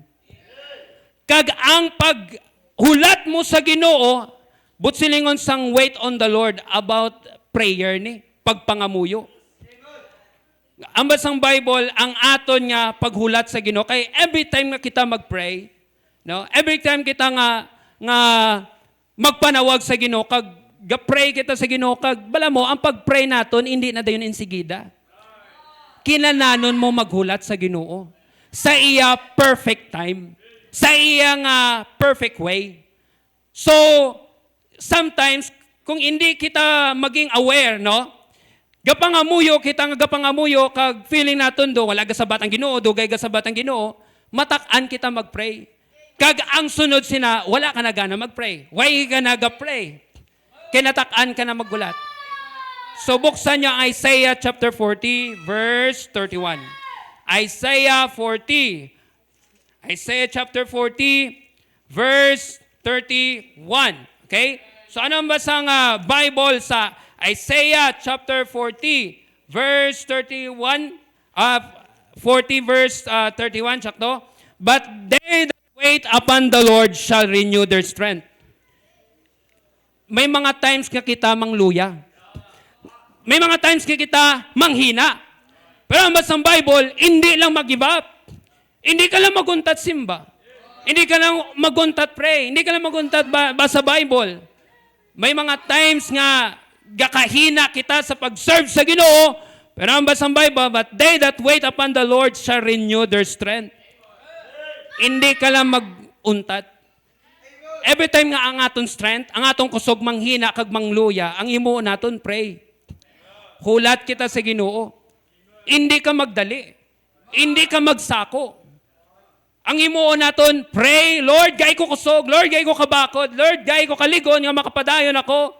Kag ang paghulat mo sa Ginoo, butsilingon sang wait on the Lord about prayer ni, pagpangamuyo. Ang basang Bible, ang aton nga paghulat sa Ginoo, kay every time nga kita magpray, no? Every time kita nga magpanawag sa Ginoo, kag ga-pray kita sa Ginoo, kag bala mo, ang pag-pray naton hindi na dayon insigida. Kinananon mo maghulat sa Ginoo. Sa iya perfect time. Sa iya nga perfect way. So, sometimes, kung hindi kita maging aware, no? Gapangamuyo kita nga gapangamuyo, kag feeling naton do, wala gasabat ang Ginoo, dugay gasabat ang Ginoo, matak-an kita mag-pray. Kag ang sunod sina, wala ka na gana mag-pray. Why ka na ga-pray? Kinatakan ka na maggulat. So buksan niyo ang Isaiah chapter 40, verse 31. Isaiah chapter 40, verse 31. Okay? So ano ang basang Bible sa Isaiah chapter 40, verse 31? 40 verse 31, sakto? But they that wait upon the Lord shall renew their strength. May mga times ka kita mangluya. May mga times ka kita manghina. Pero ang basang Bible, hindi lang mag-give up. Hindi ka lang maguntat simba. Hindi ka lang maguntat pray. Hindi ka lang maguntat basa Bible. May mga times nga gakahina kita sa pag-serve sa Ginoo. Pero ang basang Bible, but they that wait upon the Lord shall renew their strength. Hindi ka lang mag-untat. Every time nga ang aton strength, ang atong kusog manghina kag mangluya, ang imo naton pray. Hulat kita sa Ginoo. Hindi ka magdali. Hindi ka magsako. Ang imo naton pray, Lord, gay ko kusog, Lord, gay ko kabakod, Lord, gay ko kaligon nga makapadayon ako.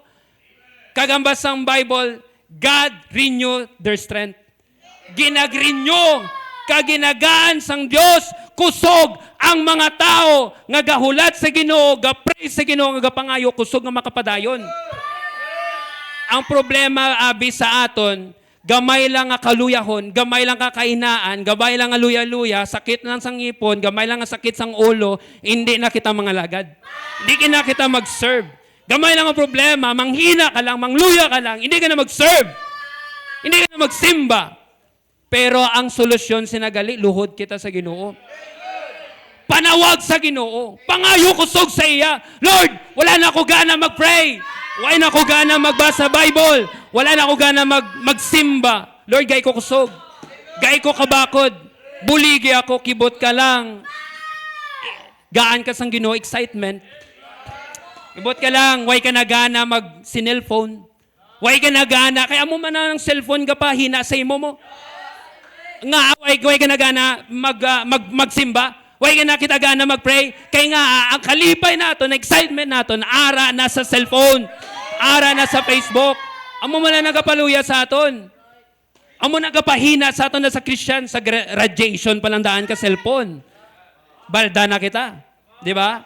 Kagambas ang Bible, God renew their strength. Ginag-renew, kaginagaan sang Dios, kusog ang mga tao nga gahulat sa Ginoo, ga-pray sa Ginoo, nga gapangayo kusog nga makapadayon. Ang problema abi sa aton, gamay lang nga kaluyahon, gamay lang kakainaan, gamay lang nga luya-luya, sakit lang sang ngipon, gamay lang nga sakit sang ulo, hindi na kita mga lagad. Hindi na kita mag-serve. Gamay lang ang problema, manghina ka lang, mangluya ka lang, hindi ka na mag-serve. Hindi ka na magsimba. Pero ang solusyon sinagali, luhod kita sa Ginoo. Panawag sa Ginoo. Pangayo kusog sa iya. Lord, wala na ako gana mag-pray. Wala na ako gana magbasa Bible. Wala na ako gana magsimba. Lord, gay ko kusog. Gay ko kabakod. Buligi ako, kibot ka lang. Gaan ka sang Ginoo, excitement. Kibot ka lang, way ka na gana mag-sinelphone. Way ka na gana, kaya mo man na ng cellphone ka pa, hina sa imo mo. Nga, way ka na gana magsimba. Way ka na kita gana mag-pray. Kaya nga, ang kalipay nato, na excitement nato, ara na sa cellphone. Ara na sa Facebook. Amo man na nagapaluya sa aton. Amo nagapahina sa aton na sa Christian, sa radiation palandaan ka cellphone. Balda na kita. Di ba?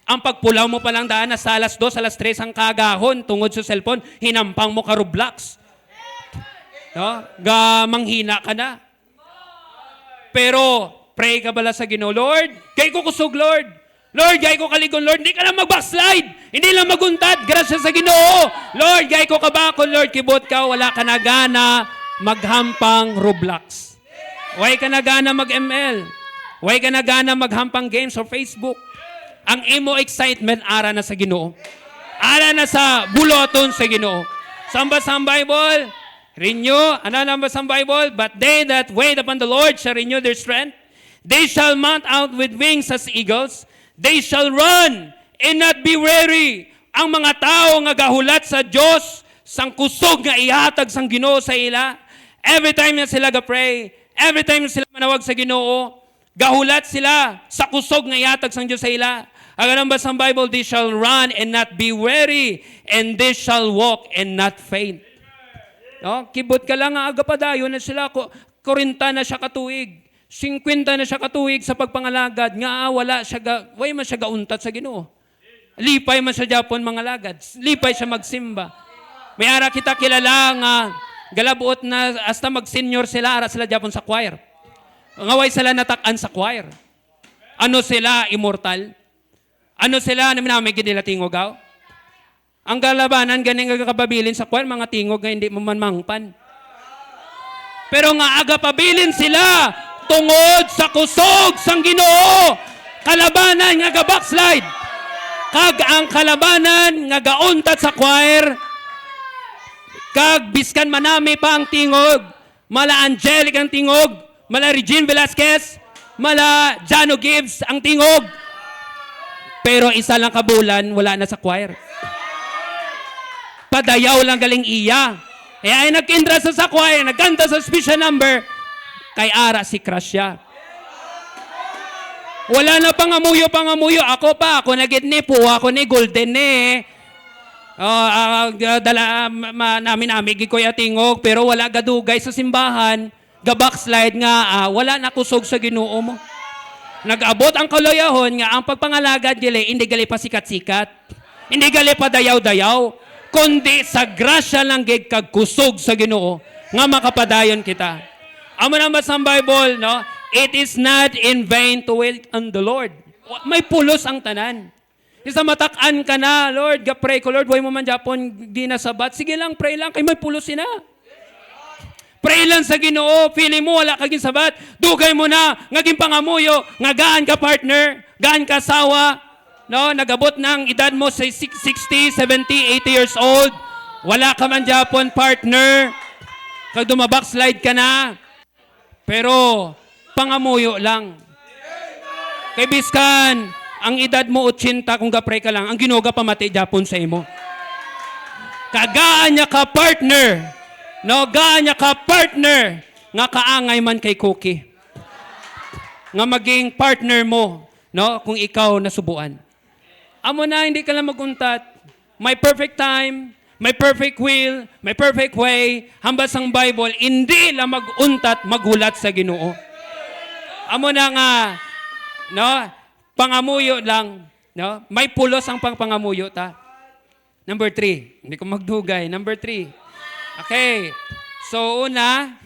Ang pagpulaw mo palang daan na sa alas 2, alas 3 ang kagahon tungod sa cellphone, hinampang mo ka Roblox. No? Manghina ka na. Pero, pray ka bala sa Ginoo, Lord, gay ko kusog, Lord. Lord, gay ko kaligon, Lord. Hindi ka lang mag-backslide. Hindi lang maguntad. Grasya sa Ginoo. Lord, gay ko kabakon, Lord. Kibot ka, wala ka na gana maghampang Roblox. Way ka na gana mag-ML. Way ka na gana maghampang games or Facebook. Ang imo excitement, ara na sa Ginoo. Ara na sa buloton sa Ginoo. Samba sa Bible, renew, ano namba sa Bible? But they that wait upon the Lord shall renew their strength. They shall mount out with wings as eagles. They shall run and not be weary. Ang mga tao nga gahulat sa Dios, sang kusog nga ihatag sang Ginoo sa ila. Every time na sila ga-pray, every time na sila manawag sa Ginoo, gahulat sila sa kusog nga ihatag sang Dios sa ila. Ang ba sa Bible, they shall run and not be weary, and they shall walk and not faint. No? Kibot ka lang nga agapadayon na sila, 40 na siya katuig, 50 na siya katuig sa pagpangalagad, nga wala siya, way man siya gauntat sa Ginoo. Lipay man siya Japon mga lagad, lipay siya magsimba. May ara kita kilala nga, galabuot na hasta mag-senior sila, ara sila Japon sa choir. Ngaway sila natakan sa choir. Ano sila, immortal? Ano sila, namin ginila tingogaw? Ang galabanan, ganing agakababilin sa choir, mga tingog nga hindi mo man mangpan. Pero nga agapabilin sila, tungod sa kusog sang Ginoo. Kalabanan nga ga-backslide. Kag ang kalabanan nga gauntat sa choir, kag biskan manami pa ang tingog, mala Angelic ang tingog, mala Regine Velasquez, mala Jano Gibbs ang tingog. Pero isa lang kabulan, wala na sa choir. Padayaw lang galing iya. Kaya ay nag-indra sa choir, nagkanta sa special number, kay ara si Krasya. Wala na pangamuyo. Ako nagitnipo, ako ni Golden eh. Namin ko tingog, pero wala gadugay sa simbahan, ga-backslide nga, wala na kusog sa Ginoo mo. Nag-abot ang kaluyahon nga ang pagpangalagad dili, hindi gali pa sikat-sikat. Hindi gali pa dayaw-dayaw. Kundi sa grasya lang gig kag kusog sa Ginoo nga makapadayon kita. Amo naman sa Bible, no? It is not in vain to wait on the Lord. May pulos ang tanan. Isa matakan ka na, Lord, ga-pray ko, Lord, way mo man Japon di na sabat. Sige lang, pray lang, kay may pulos na. Pray lang sa Ginoo, feeling mo wala kaging sabat, dugay mo na, ngaging pangamuyo, nga gaan ka partner, gaan ka asawa, no, nagabot ng edad mo sa 60, 70, 80 years old, Wala ka man Japon, partner. Kag dumabackslide ka na. Pero, pangamuyo lang. Kay biskan, ang edad mo 80 kung gapray ka lang, ang ginuga pamati Japon sa imo. Kagaan niya ka partner. No, gaan niya ka partner. Nga kaangay man kay Cookie. Nga maging partner mo, no, kung ikaw nasubuan. Amo na, hindi ka lang maguntat. May perfect time, may perfect will, may perfect way. Hambas ang Bible, hindi lang maguntat, magulat sa Ginoo. Amo na nga, no, pangamuyo lang, no? May pulos ang pangamuyo ta. Number 3, hindi ko magdugay. Number 3. Okay. So una,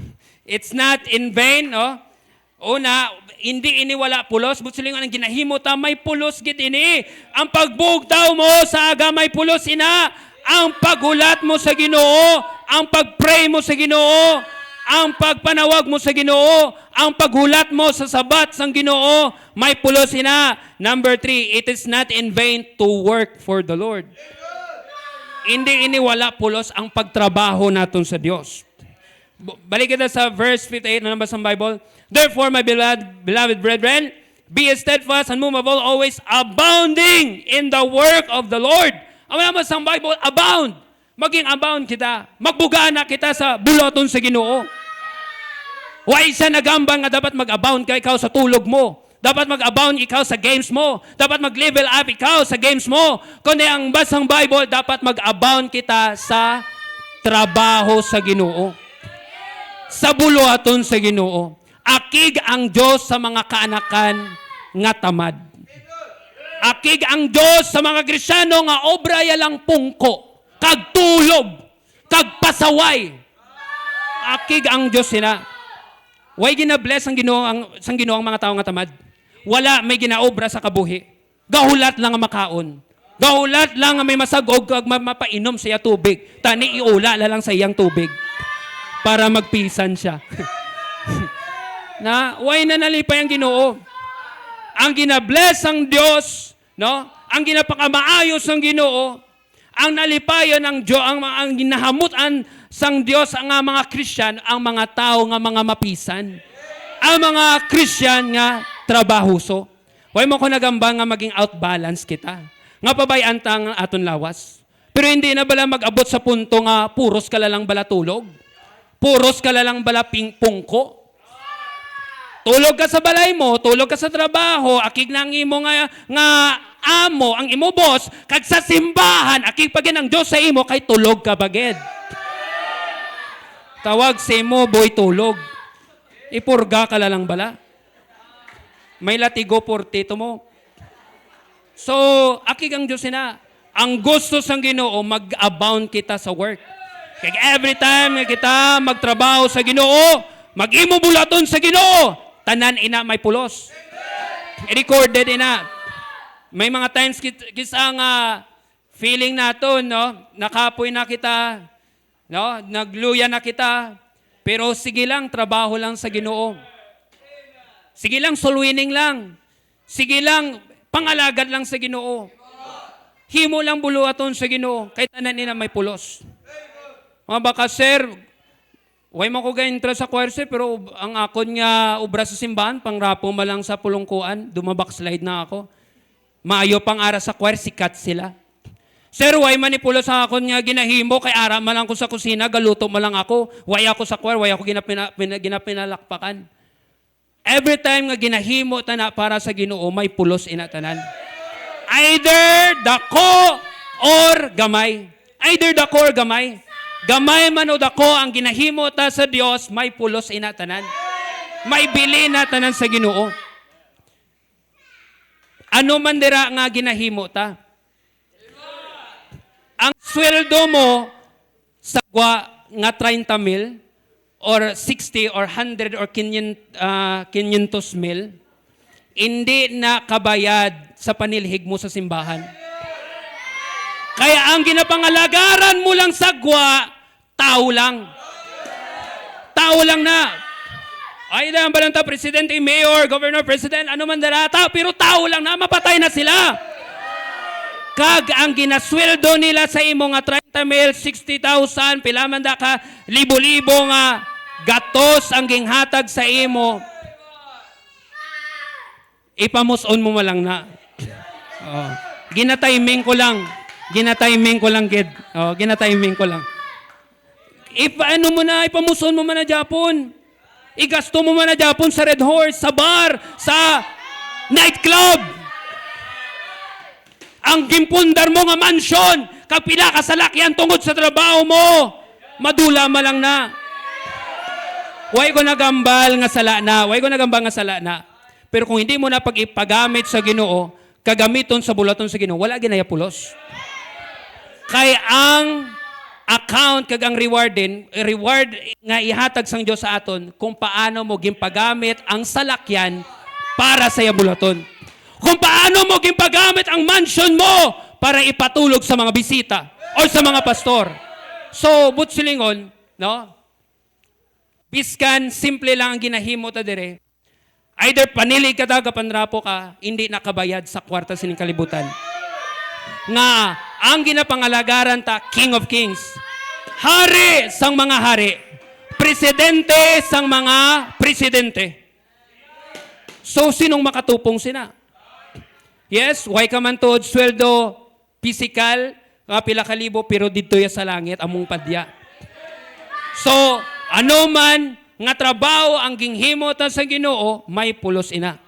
it's not in vain, no? Una, hindi iniwala pulos, but siling ang ginahimo ta may pulos gid ini. Ang pagbugtaw mo sa aga may pulos ina. Ang paghulat mo sa Ginoo, ang pagpray mo sa Ginoo, ang pagpanawag mo sa Ginoo, ang paghulat mo sa sabat sang Ginoo, may pulos ina. Number 3, it is not in vain to work for the Lord. Hindi iniwala pulos ang pagtrabaho naton sa Dios. Balik kita sa verse 58 na nabasa sa Bible. Therefore, my beloved brethren, be steadfast and movable, always abounding in the work of the Lord. Ang naman sa Bible, abound. Maging abound kita. Magbuga na kita sa buloton sa Ginoo. Why siya nagambang nga dapat mag-abound ka ikaw sa tulog mo? Dapat mag-abound ikaw sa games mo. Dapat mag-level up ikaw sa games mo. Kundi ang basang Bible, dapat mag-abound kita sa trabaho sa Ginoo. Sa buloton sa Ginoo. Akig ang Diyos sa mga kaanakan nga tamad. Akig ang Diyos sa mga Kristyano nga obra yalang pungko, kag tulog, kag pasaway. Akig ang Diyos sila. Why gina-bless ang Ginoo ang mga tao nga tamad? Wala may ginaobra sa kabuhi. Gahulat lang ang makaon. Gahulat lang ang may masagog kag mapainom siya tubig. Tani iula lang sa iyang tubig para magpisan siya. Na why na nalipay ang Ginoo? Ang gina-bless ang Dios, no? Ang ginapakamaayos ng Ginoo, ang nalipayon ng Dios, ang ginahamutan sang Dios ang mga Kristyan, ang mga tao nga mga mapisan. Ang mga Kristyan nga trabahuso. Why mo ko nagambang nga maging outbalance kita? Nga pabayan ang aton lawas. Pero hindi na bala mag-abot sa punto nga puros ka lang bala tulog. Puros ka lang bala pungko. Tulog ka sa balay mo, tulog ka sa trabaho, akig na ang imo nga amo, ang imo boss, kag sa simbahan, akig pagin ang Diyos sa imo, kay tulog ka bagid. Tawag sa imo, boy tulog. Ipurga ka lang bala. May latigo portito mo. So, akig ang Diyos na, ang gusto sang Ginoo, mag-abound kita sa work. Kaya every time nga kita magtrabaho sa Ginoo, mag-imo bulaton sa Ginoo, tanan ina may pulos. Recorded ina. May mga times kisang feeling nato, no? Nakapoy na kita, no? Nagluya na kita. Pero sige lang, trabaho lang sa Ginoo. Sige lang, soul winning lang. Sige lang, pangalagad lang sa Ginoo. Himo lang buluaton sa Ginoo. Kay tanan ina may pulos. Mga baka, sir, way mo ko ga-intra sa choir, pero ang akon nga ubra sa simbahan, pangrapo ma lang sa pulungkuan, dumabackslide na ako. Maayo pang ara sa choir, sikat sila. Sir, way manipulo sa akon nga ginahimo, kay ara ma lang ko sa kusina, galuto ma lang ako. Way ako sa choir, way ako ginapinalakpakan. Every time nga ginahimo tana para sa Ginoo, may pulos inatanan. Either dako or gamay. Either dako or gamay. Gamay man o dako ang ginahimo ta sa Dios, may pulos inatanan. May bili na tanan sa Ginoo. Ano man dira nga ginahimo ta? Ang sweldo mo sa nga 30,000 or 60 or 100 or 500,000 hindi na kabayad sa panilhig mo sa simbahan. Kaya ang ginapangalagaran mo lang sagwa, tao lang. Tao lang na. Ay na ang balanta, presidente, mayor, governor, president, ano man darata, pero tao lang na, mapatay na sila. Kag ang ginasweldo nila sa imo nga 30,000 tamil 60,000, pilamanda ka, libo-libo nga gatos ang ginghatag sa imo. Ipamuson mo malang na. Oh. Ginatiming ko lang. Ginatiming ko lang, kid. Oh, ginatiming ko lang. Ipaano mo na, ipamuson mo man na Japon. Igasto mo man na Japon sa Red Horse, sa bar, sa nightclub. Ang gimpundar mo nga mansyon, kapila ka sa lakyan tungod sa trabaho mo. Madula ma lang na. Way ko nagambal nga sala na. Way ko nagambal nga sala na. Pero kung hindi mo na pag-ipagamit sa Ginoo, kagamiton sa bulaton sa Ginoo, wala ginaya pulos. Kay ang account kag ang reward nga ihatag sang Dios sa aton kung paano mo gimpagamit ang salakyan para sa bulaton. Kung paano mo gimpagamit ang mansion mo para ipatulog sa mga bisita o sa mga pastor. So, butsilingon, no? Biskan, simple lang ang ginahimo ta dire. Either panilig ka daga panrapo ka, hindi nakabayad sa kwarta sining kalibutan. Nga, ang ginapangalagaran ta, King of Kings. Hari sang mga hari. Presidente sang mga presidente. So, sinong makatupong sina? Yes, why ka man to sweldo physical, pila kalibo, pero dito ya sa langit, among padya. So, ano man nga trabaho ang ginghimo ta sa Ginoo, may pulos ina.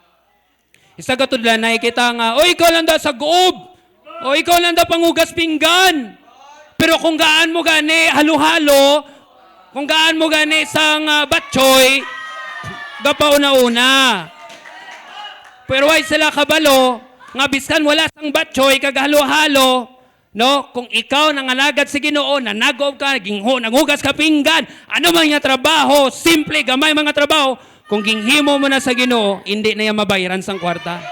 Isa katudlan na kita nga, o ikaw lang da sa goob, o ikaw lang da pangugas pinggan. Pero kung gaan mo gani halo-halo, kung gaan mo gani sang batchoy, gapaw na una. Pero ay sila kabalo, nga biskan wala sang batchoy kag halo-halo, no? Kung ikaw nangalagad sa Ginoo, nanagob ka, nangugas ka pinggan, ano man nga trabaho, simple, gamay mga trabaho, kung ginghimo mo na sa Ginoo, hindi na yan mabayaran sang kwarta.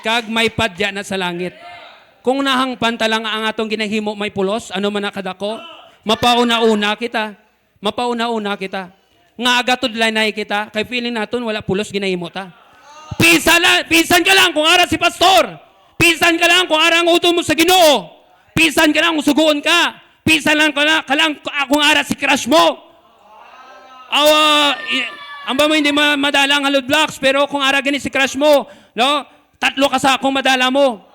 Kag may padya na sa langit. Kung nahang pantalang ang atong ginahimo may pulos, ano man nakadako, mapauna-una kita. Mapauna-una kita. Nga agatudlay na kita, kay feeling naton wala pulos ginahimo ta. Pisan ka lang kung ara si pastor. Pisan ka lang kung ara ang utom mo sa Ginoo. Pisan ka lang kung suguon ka. Pisan lang ka lang kung ara si crush mo. Ang ba mo hindi madala ang halod blocks, pero kung ara gani si crush mo, no? 3 ka sa akong madala mo.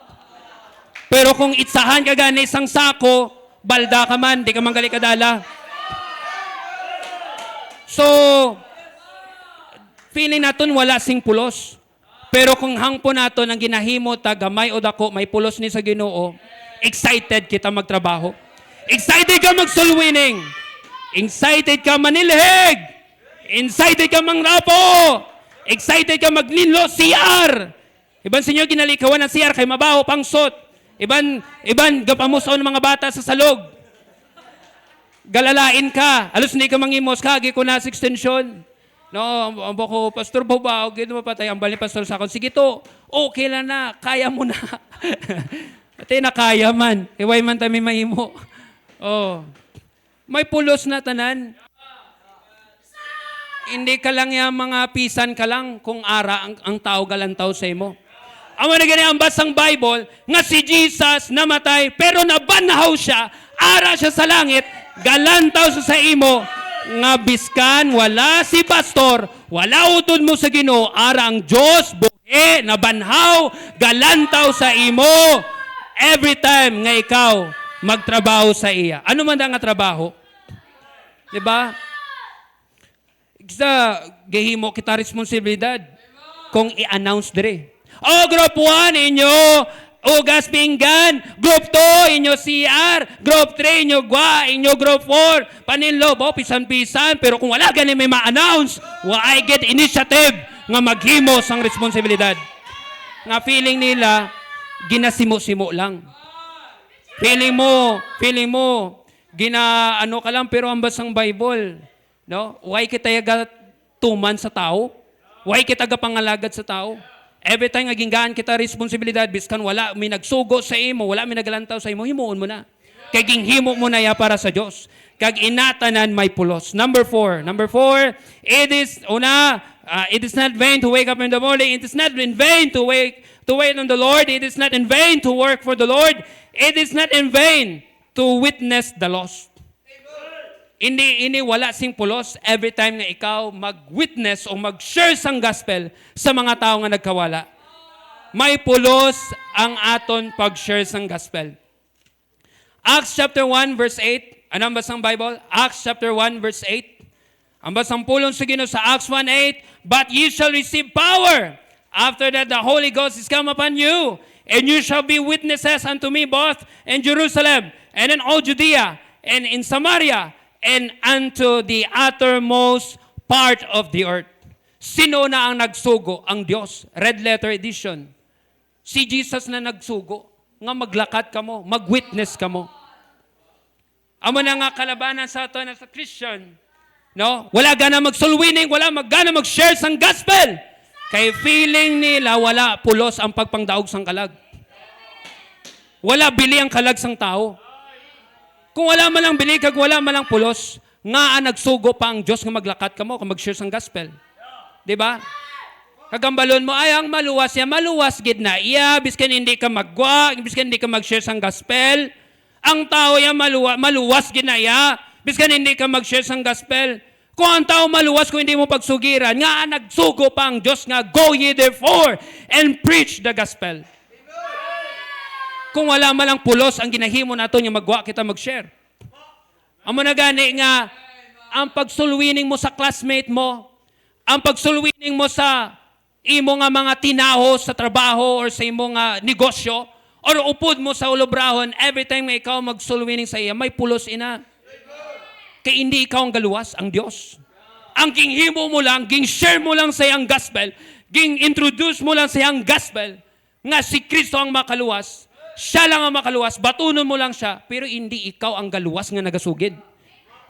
Pero kung itsahan ka gani isang sako, balda ka man, di ka man gali kadala. So, feeling naton wala sing pulos. Pero kung hangpo naton ang ginahimo ta gamay o dako may pulos ni sa Ginoo, excited kita magtrabaho. Excited ka mag-soul winning. Excited ka manilhig. Excited ka mangrapo. Excited ka maglinlo CR. Iban sinyo ginalikawan ng CR kay mabaho pangsot. Iban gapamusaw ng mga bata sa salog. Galalain ka. Alos hindi ka mangimos kagi ko na sa extension. No, ang bako, Pastor Boba, okay mo patay, ang bali Pastor sa akon. Sige to, okay lang na, kaya mo na. Ate na kaya man. Iway man tami mahimo. Oh. May pulos na tanan. Hindi ka lang yung mga pisan ka lang kung ara ang tao galantaw sa imo. Ang mga ganyan ang basang Bible, nga si Jesus namatay, pero nabanhaw siya, ara siya sa langit, galantaw siya sa imo, nga biskan, wala si pastor, wala utod mo sa Ginoo, ara ang Diyos, buhi, nabanhaw, galantaw sa imo, every time nga ikaw magtrabaho sa iya. Ano man nga trabaho? Diba? Sa gihimo kita responsibilidad kung i-announce dire. Oh, group 1 inyo ugas pinggan, group 2 inyo CR, group 3 inyo gwa, inyo group 4 paninlo, pisan-pisan, pero kung wala gani may ma-announce, I get initiative nga maghimo sang responsibilidad. Nga feeling nila ginasimo-simo lang. Feeling mo ginaano ka lang, pero ang basang Bible, no? Why kita yaga tuman sa tao? Why kita gapangalagad sa tao? Every time nga ginggaan kita responsibilidad, biskan wala may nagsugo sa imo, wala may nagalantaw sa imo, himuon mo na. Kay ginghimo mo na ya para sa Dios. Kag inatanan may pulos. Number 4, it is not vain to wake up in the morning. It is not in vain to wait on the Lord. It is not in vain to work for the Lord. It is not in vain to witness the lost. Ini wala sing pulos every time nga ikaw mag-witness o mag-share sang gospel sa mga tao nga nagkawala. May pulos ang aton pag-share sang gospel. Acts chapter 1 verse 8. Anong basang Bible? Acts chapter 1 verse 8. Ang basang pulong sa Ginoo sa Acts 1:8, but ye shall receive power. After that the Holy Ghost is come upon you, and you shall be witnesses unto me both in Jerusalem and in all Judea and in Samaria and unto the uttermost part of the earth. Sino na ang nagsugo? Ang Diyos. Red letter edition. Si Jesus na nagsugo. Nga maglakad ka mo, mag-witness ka mo. Amo na nga kalabanan sa ato na sa Christian. No? Wala gana mag-soul-winning, wala gana mag-share sang gospel. Kay feeling nila wala pulos ang pagpangdaog sang kalag. Wala bili ang kalag sang tao. Kung wala man lang bili, kag wala man lang pulos, nga nagsugo pa ang Diyos nga maglakat ka mo, kung mag-share sang gospel. Diba? Kagambalon mo, ay ang maluwas ya, maluwas gid na iya, biskan hindi ka magwa, biskan hindi ka mag-share sang gospel. Ang tao ya maluwas gid na iya, biskan hindi ka mag-share sang gospel. Kung ang tao maluwas kung hindi mo pagsugiran, nga nagsugo pa ang Diyos nga, go ye therefore and preach the gospel. Kung wala malang pulos ang ginahimo nato yung magwa kita mag-share. Amo na gani nga ang pagsulwining mo sa classmate mo, ang pagsulwining mo sa imo nga mga tinaho sa trabaho or sa imo nga negosyo, or upod mo sa ulobrahon, every time nga ikaw magsulwining sa iya, may pulos ina. Kay hindi ikaw ang galuwas, ang Diyos. Ang ginghimo mo lang, ging-share mo lang sa iyang gospel, ging-introduce mo lang sa iyang gospel, nga si Kristo ang makaluwas. Siya lang ang makaluwas, batunon mo lang siya, pero hindi ikaw ang galuwas nga nagasugid.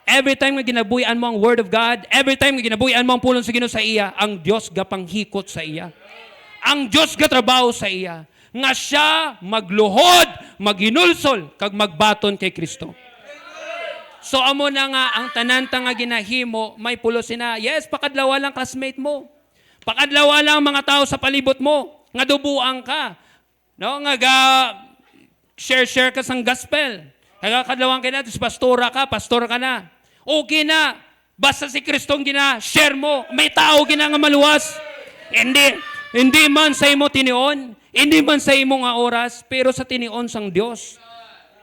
Every time nga ginabuyan mo ang Word of God, every time nga ginabuyan mo ang pulong sa Ginoo sa iya, ang Diyos gapanghikot sa iya. Ang Diyos gatrabaho sa iya. Nga siya magluhod, maghinulsol, kag magbaton kay Kristo. So amo na nga, ang tananta nga ginahimo, may pulos na, yes, pakadlawa lang classmate mo. Pakadlawa lang mga tao sa palibot mo, nga dubuang ka. No, nga share ka sang gospel. Kaya kadlawang ka na, pastor ka na. Okay na. Basta si Kristong share mo. May tao nga maluwas. Hindi man sa imo tinion, hindi man sa imo nga oras, pero sa tinion sang Dios.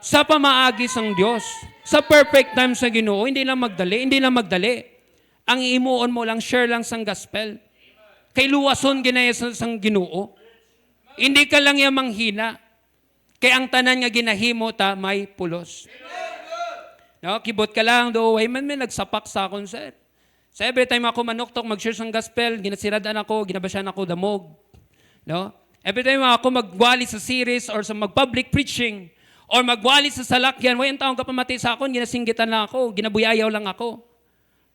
Sa pamaagi sang Dios. Sa perfect time sa Ginoo, hindi lang magdali. Ang imuon mo lang, share lang sang gospel. Kay luwason ginaya sang Ginoo. Hindi ka lang yung manghina. Kaya ang tanan nga ginahimo ta may pulos. No, kibot ka lang do, way man may nagsapak sa akon sir. So every time ako manuktok mag-share sang gospel, ginasiradaan ako, ginabasyan ako damog. No? Every time ako magwali sa series or sa mag-public preaching or magwali sa salakyan, way ang taong kapamati sa akon, ginasinggitan lang ako, ginabuyayaw lang ako.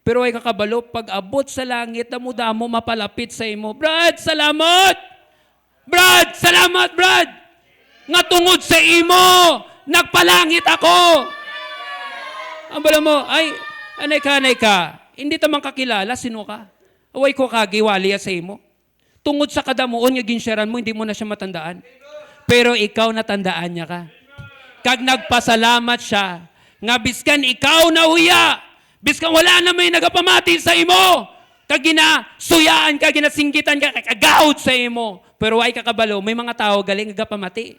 Pero ay kakabalo, pag abot sa langit, damo-damo mapalapit sa imo. Brad, salamat! Brad! Nga tungod sa imo, nagpalangit ako. Ang bala mo, ay, anay ka. Hindi tamang kakilala, sino ka? Away ko kagiwali sa imo. Tungod sa kadamuon, nga ginsyaran mo, hindi mo na siya matandaan. Pero ikaw natandaan niya ka. Kag nagpasalamat siya, nga biskan ikaw na uya, biskan wala na may nagapamati sa imo, kag ginasuyaan ka, ginasinggitan ka, kagawad sa imo. Pero ay kakabalo, may mga tao galing nagapamati.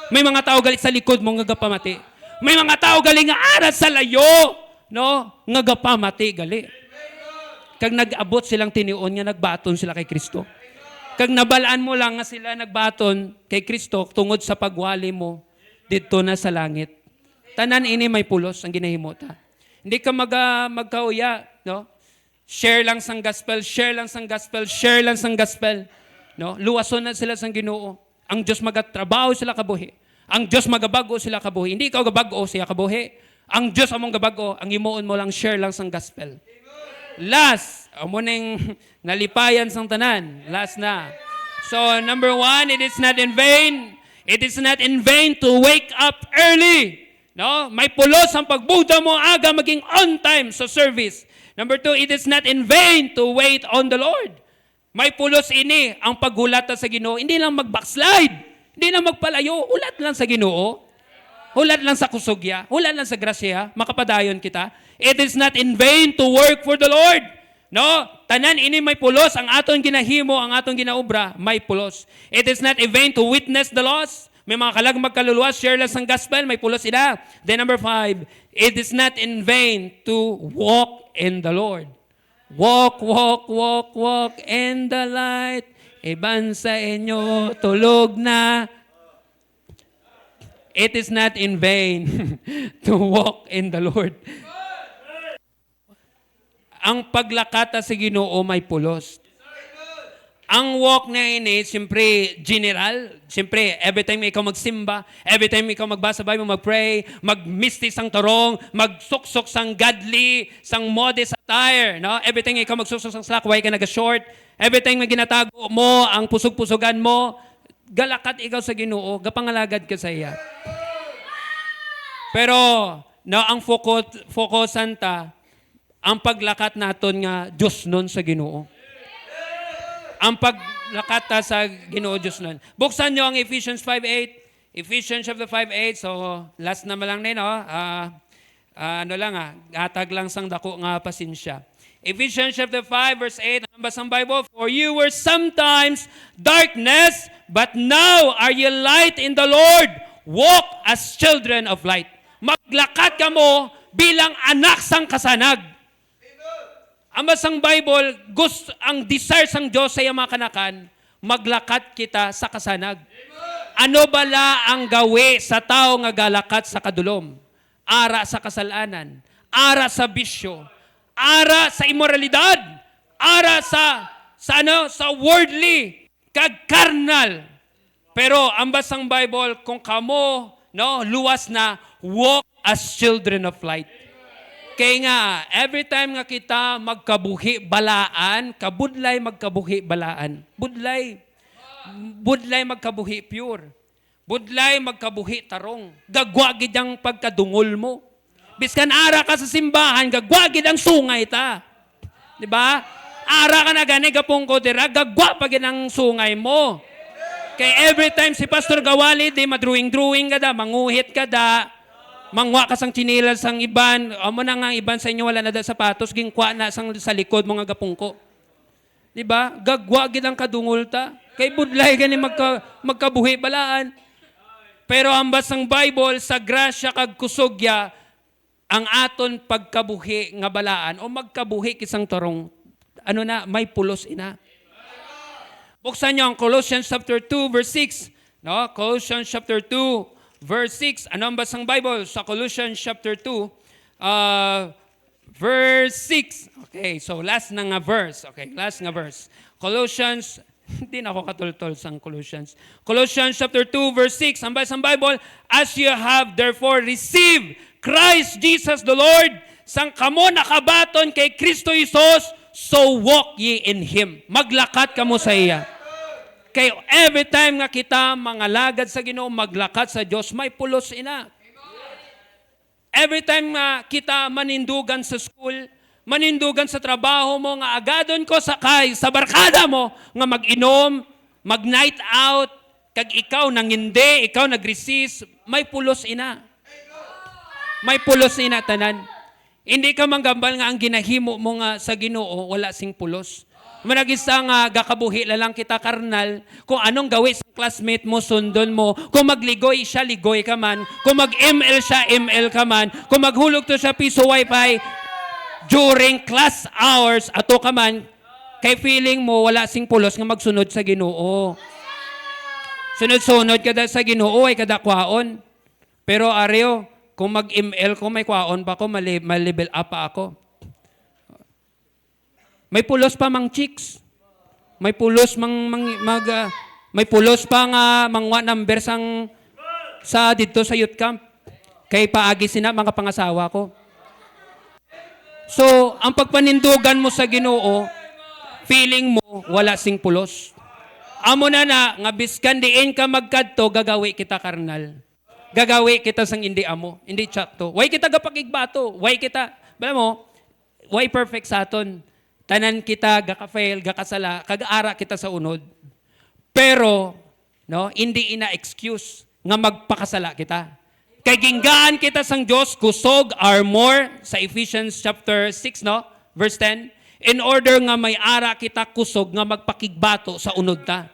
May mga tao galing sa likod mo nagapamati. May mga tao galing nga aras sa layo, no? Nagapamati gali. Kag nag-abot silang tinion nga nagbaton sila kay Kristo. Kag nabalaan mo lang nga sila nagbaton kay Kristo tungod sa pagwali mo dito na sa langit. Tanan ini may pulos ang ginahimota. Hindi ka magkauya, no? Share lang sang gospel. No? Luwason na sila sang Ginoo. Ang Diyos magatrabaho sila kabuhi. Ang Diyos magabago sila kabuhi. Hindi ikaw gabago siya kabuhi. Ang Diyos among gabago, ang imuon mo lang share lang sang gospel. Last, amo ning nalipayan sang tanan. Last na. So, number 1, it is not in vain. It is not in vain to wake up early. No? May pulos ang pagbuda mo aga maging on time sa service. Number 2, it is not in vain to wait on the Lord. May pulos ini ang paghulata sa Ginoo. Hindi lang mag-backslide. Hindi lang magpalayo. Ulat lang sa Ginoo. Hulat lang sa kusugya, hulat lang sa grasya, makapadayon kita. It is not in vain to work for the Lord. No? Tanan ini may pulos, ang aton ginahimo, ang aton ginaobra, may pulos. It is not in vain to witness the lost. May mga kalagmag kaluluwas, share lang ang gospel, may pulos sila. Then number 5, it is not in vain to walk in the Lord. Walk, walk, walk, walk in the light. Iban sa inyo, tulog na. It is not in vain to walk in the Lord. Ang paglakata sa Ginoo may pulos. Ang walk na ini, siyempre, general. Siyempre, every time ikaw magsimba, every time ikaw magbasa Bible, mag-pray, mag-misty sang torong, magsuksok sang godly, sang modest attire. No? Every time ikaw magsuksok sang slack, why ka nag-short? Every time na ginatago mo, ang pusog-pusogan mo, galakat ikaw sa Ginoo, gapangalagad ka sa iya. Pero, no, ang fokusan ta, ang paglakat naton nga Diyos nun sa Ginoo. Ang paglakat ta sa Ginoo Diyos nun. Buksan nyo ang Ephesians 5:8. Ephesians chapter 5:8. So, last na lang no? Hatag lang sang dako nga pasensya. Ephesians chapter 5 verse 8. Ang basang Bible, for you were sometimes darkness, but now are you light in the Lord. Walk as children of light. Maglakat ka mo bilang anak sang kasanag. Ang basang Bible, ang desire sang Diyos sa mga kanakan, maglakat kita sa kasanag. Ano bala ang gawi sa tao nga galakat sa kadulom? Ara sa kasalanan, ara sa bisyo, ara sa immoralidad, ara sa worldly, kag carnal. Pero ang basang Bible, kung kamo, no, luwas na, walk as children of light. Kaya nga, every time nga kita magkabuhi balaan, kabudlay magkabuhi balaan. Budlay magkabuhi pure. Budlay magkabuhi tarong. Gagwagid ang pagkadungol mo. Biskan ara ka sa simbahan, gagwagid ang sungay ta. Di ba? Ara ka na gani, gapungko dira, gagwa pagin ang sungay mo. Kaya every time si Pastor Gawali, di madruing-druing ka da, manguhit ka da, mangwa ka sang chinilas sang iban, amo na nga iban sa inyo wala na da sapatos, gingkwa na sang sa likod mga gapungko. Di ba? Gagwa gid ang kadungol ta. Kay budlay gani magkabuhi balaan. Pero ambas ang Bible sa grasya kag kusogya ang aton pagkabuhi nga balaan o magkabuhi kisang torong may pulos ina. Buksan niyo ang Colossians chapter 2 verse 6. No? Colossians chapter 2 verse 6, anong basang Bible? Sa Colossians chapter 2, verse 6. Okay, so last na nga verse. Okay, last nga verse. Colossians, hindi na ako katultol sa Colossians. Colossians chapter 2, verse 6, ang basang Bible, as you have therefore received Christ Jesus the Lord, sang kamo nakabaton kay Kristo Jesus, so walk ye in Him. Maglakat kamo sa iya. Kaya every time nga kita mangalagad sa Ginoo, maglakat sa Diyos, may pulos ina. Every time nga kita manindugan sa school, manindugan sa trabaho mo, nga agadon ko sa barkada mo, nga mag-inom, mag-night out, kag ikaw nangindi, ikaw nag-resist, may pulos ina. May pulos ina tanan. Hindi ka manggambal nga ang ginahimo mo nga sa Ginoo, wala sing pulos. Managisa nga gakabuhi lang kita karnal, kung anong gawi sa classmate mo, sundon mo, kung magligoy siya, ligoy ka man, kung mag-ML siya, ML ka man, kung maghulog to siya piso wifi during class hours, ato ka man, kay feeling mo wala sing pulos nga magsunod sa Ginoo. Sunod-sunod kada sa Ginoo ay kada kwaon. Pero areo, kung mag-ML ko, may kwaon pa ako, mal-level up pa ako. May pulos pa mang chicks. May pulos may pulos pa nga mangwa number sang sa dito sa youth camp. Kay paagi sina mga pangasawa ko. So, ang pagpanindugan mo sa Ginoo, feeling mo wala sing pulos. Amo na nga biskan diin ka magkadto, gagawi kita karnal. Gagawi kita sang hindi amo, hindi tsakto. Why kita gapakigbato? Why kita, bala mo, why perfect sa aton? Tanan kita gaka-fail, gakasala, kag-ara kita sa unod. Pero, no, hindi ina-excuse nga magpakasala kita. Kay ginggaan kita sang Dios kusog armor sa Ephesians chapter 6 no, verse 10. In order nga may ara kita kusog nga magpakigbato sa unod ta.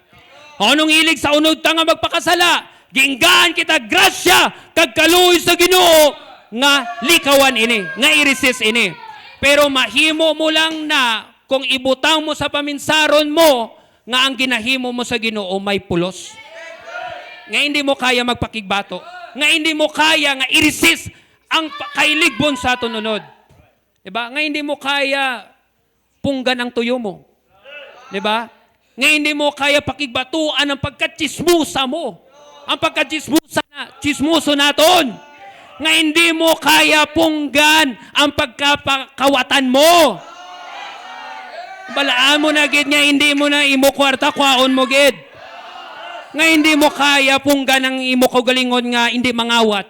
Anong ilig sa unod ta nga magpakasala? Ginggaan kita grasya kag kaluoy sa Ginoo nga likawan ini, nga i-resist ini. Pero mahimo mo lang na kung ibutang mo sa paminsaron mo nga ang ginahimo mo sa Ginoo may pulos. Nga hindi mo kaya magpakigbato. Nga hindi mo kaya nga i-resist ang kailigbon sa tununod. Diba? Nga hindi mo kaya punggan ang tuyo mo. Diba? Nga hindi mo kaya pakigbatuan ang pagkatsismusa mo. Ang pagkatsismuso naton. Nga hindi mo kaya punggan ang pagkapakawatan mo. Balaan mo na gid nga hindi mo na imo kwarta kwaon mo gid. Nga hindi mo kaya punggan ang imo kaugalingon nga hindi mangawat.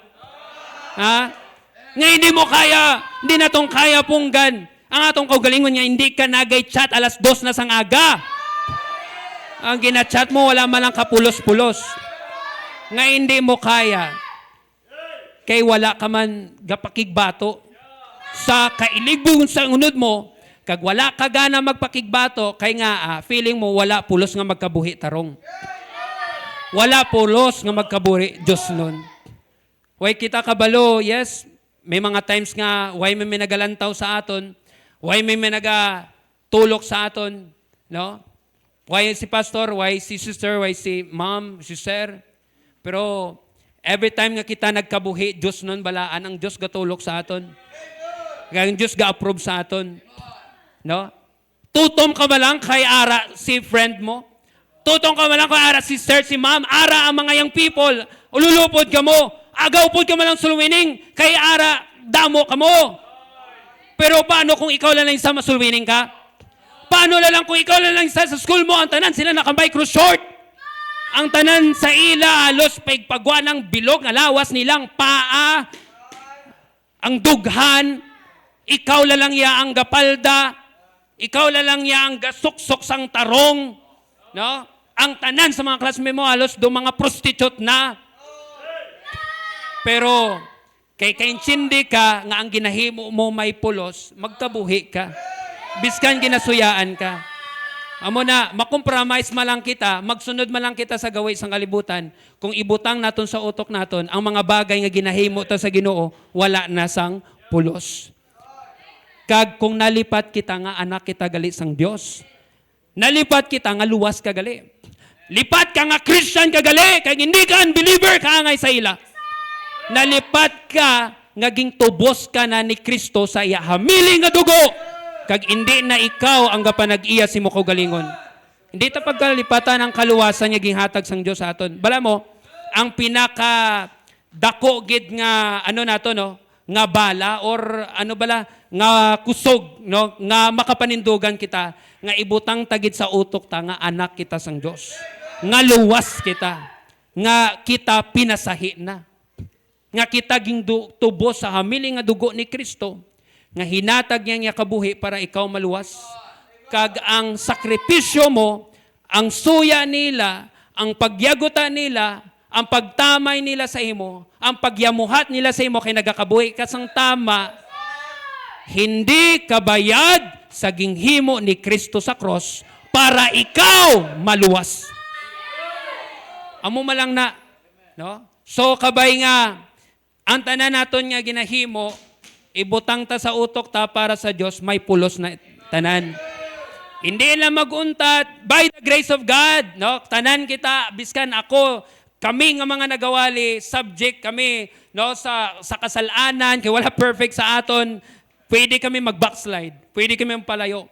Ha? Nga hindi mo kaya, hindi natong kaya punggan ang atong kaugalingon nga hindi ka nagay chat alas 2 na sang aga. Ang ginachat mo wala man lang kapulos-pulos. Nga hindi mo kaya kay wala ka man gapakigbato sa kailigbon sa unod mo kag wala ka gana magpakigbato kay nga feeling mo wala pulos nga magkabuhi tarong. Wala pulos nga magkabuhi Dios nun. Way kita kabalo, yes, may mga times nga way may nagalantaw sa aton, way may nagatulok sa aton, no? Why si pastor, why si sister, why si mom, si sir. Pero every time nga kita nagkabuhi, Diyos nun balaan, ang Diyos gatulok sa aton. Ang Diyos ga-approve sa aton. No? Tutom ka ba lang kay ara si friend mo? Tutom ka ba lang kay ara si sir, si ma'am? Ara ang mga young people. Ululupod ka mo. Agaw-pod ka malang sulwining. Kay ara, damo ka mo. Pero paano kung ikaw lang isa masulwining ka? Paano lang kung ikaw lang isa sa school mo, ang tanan sila nakambay cross short? Ang tanan sa ila, halos pagpagwa ng bilog, alawas nilang paa, ang dughan, ikaw lang ya ang gapalda, ikaw lang ya ang gasuksok sang tarong, no? Ang tanan sa mga classmate mo, halos do mga prostitute na. Pero, kay kaintsindi ka, nga ang ginahimo mo may pulos, magkabuhi ka. Biskan ginasuyaan ka. Amo na, makompromise malang kita, magsunod malang kita sa gaway sang kalibutan. Kung ibutang naton sa utok naton, ang mga bagay nga ginahimo ta sa Ginoo, wala na sang pulos. Kag kung nalipat kita nga anak kita gali sang Dios, nalipat kita nga luwas ka gali. Lipat ka nga Christian ka gali, kag hindi ka unbeliever ka angay sa ila. Nalipat ka nga ging tubos ka na ni Kristo sa iya hamiling nga dugo. Kag hindi na ikaw ang gapanag-iya si mo kaugalingon. Hindi ta pagkalipatan ang kaluwasan niya ginhatag sang Dios sa aton. Bala mo, ang pinaka dako gid nga ano nato no, nga bala or ano bala nga kusog no, nga makapanindugan kita nga ibutang tagid sa utok ta nga anak kita sang Dios. Nga luwas kita. Nga kita pinasahi na. Nga kita ging tubos sa hamiling nga dugo ni Kristo. Nga hinatag niya kabuhi para ikaw maluwas. Kag ang sakripisyo mo, ang suya nila, ang pagyagutan nila, ang pagtamay nila sa imo, ang pagyamuhat nila sa imo kay nagakabuhi ka sang tama, hindi kabayad sa ginghimo ni Kristo sa cross para ikaw maluwas. Amo malang na, no? So kabay nga, ang tanan naton nga ginahimo, ibutang ta sa utok ta para sa Dios, may pulos na tanan. Hindi lang maguntat, by the grace of God, no? Tanan kita, biskan ako, kami nga mga nagawali, subject kami, no, sa kasalanan, kay wala perfect sa aton, pwede kami mag-backslide, pwede kami magpalayo.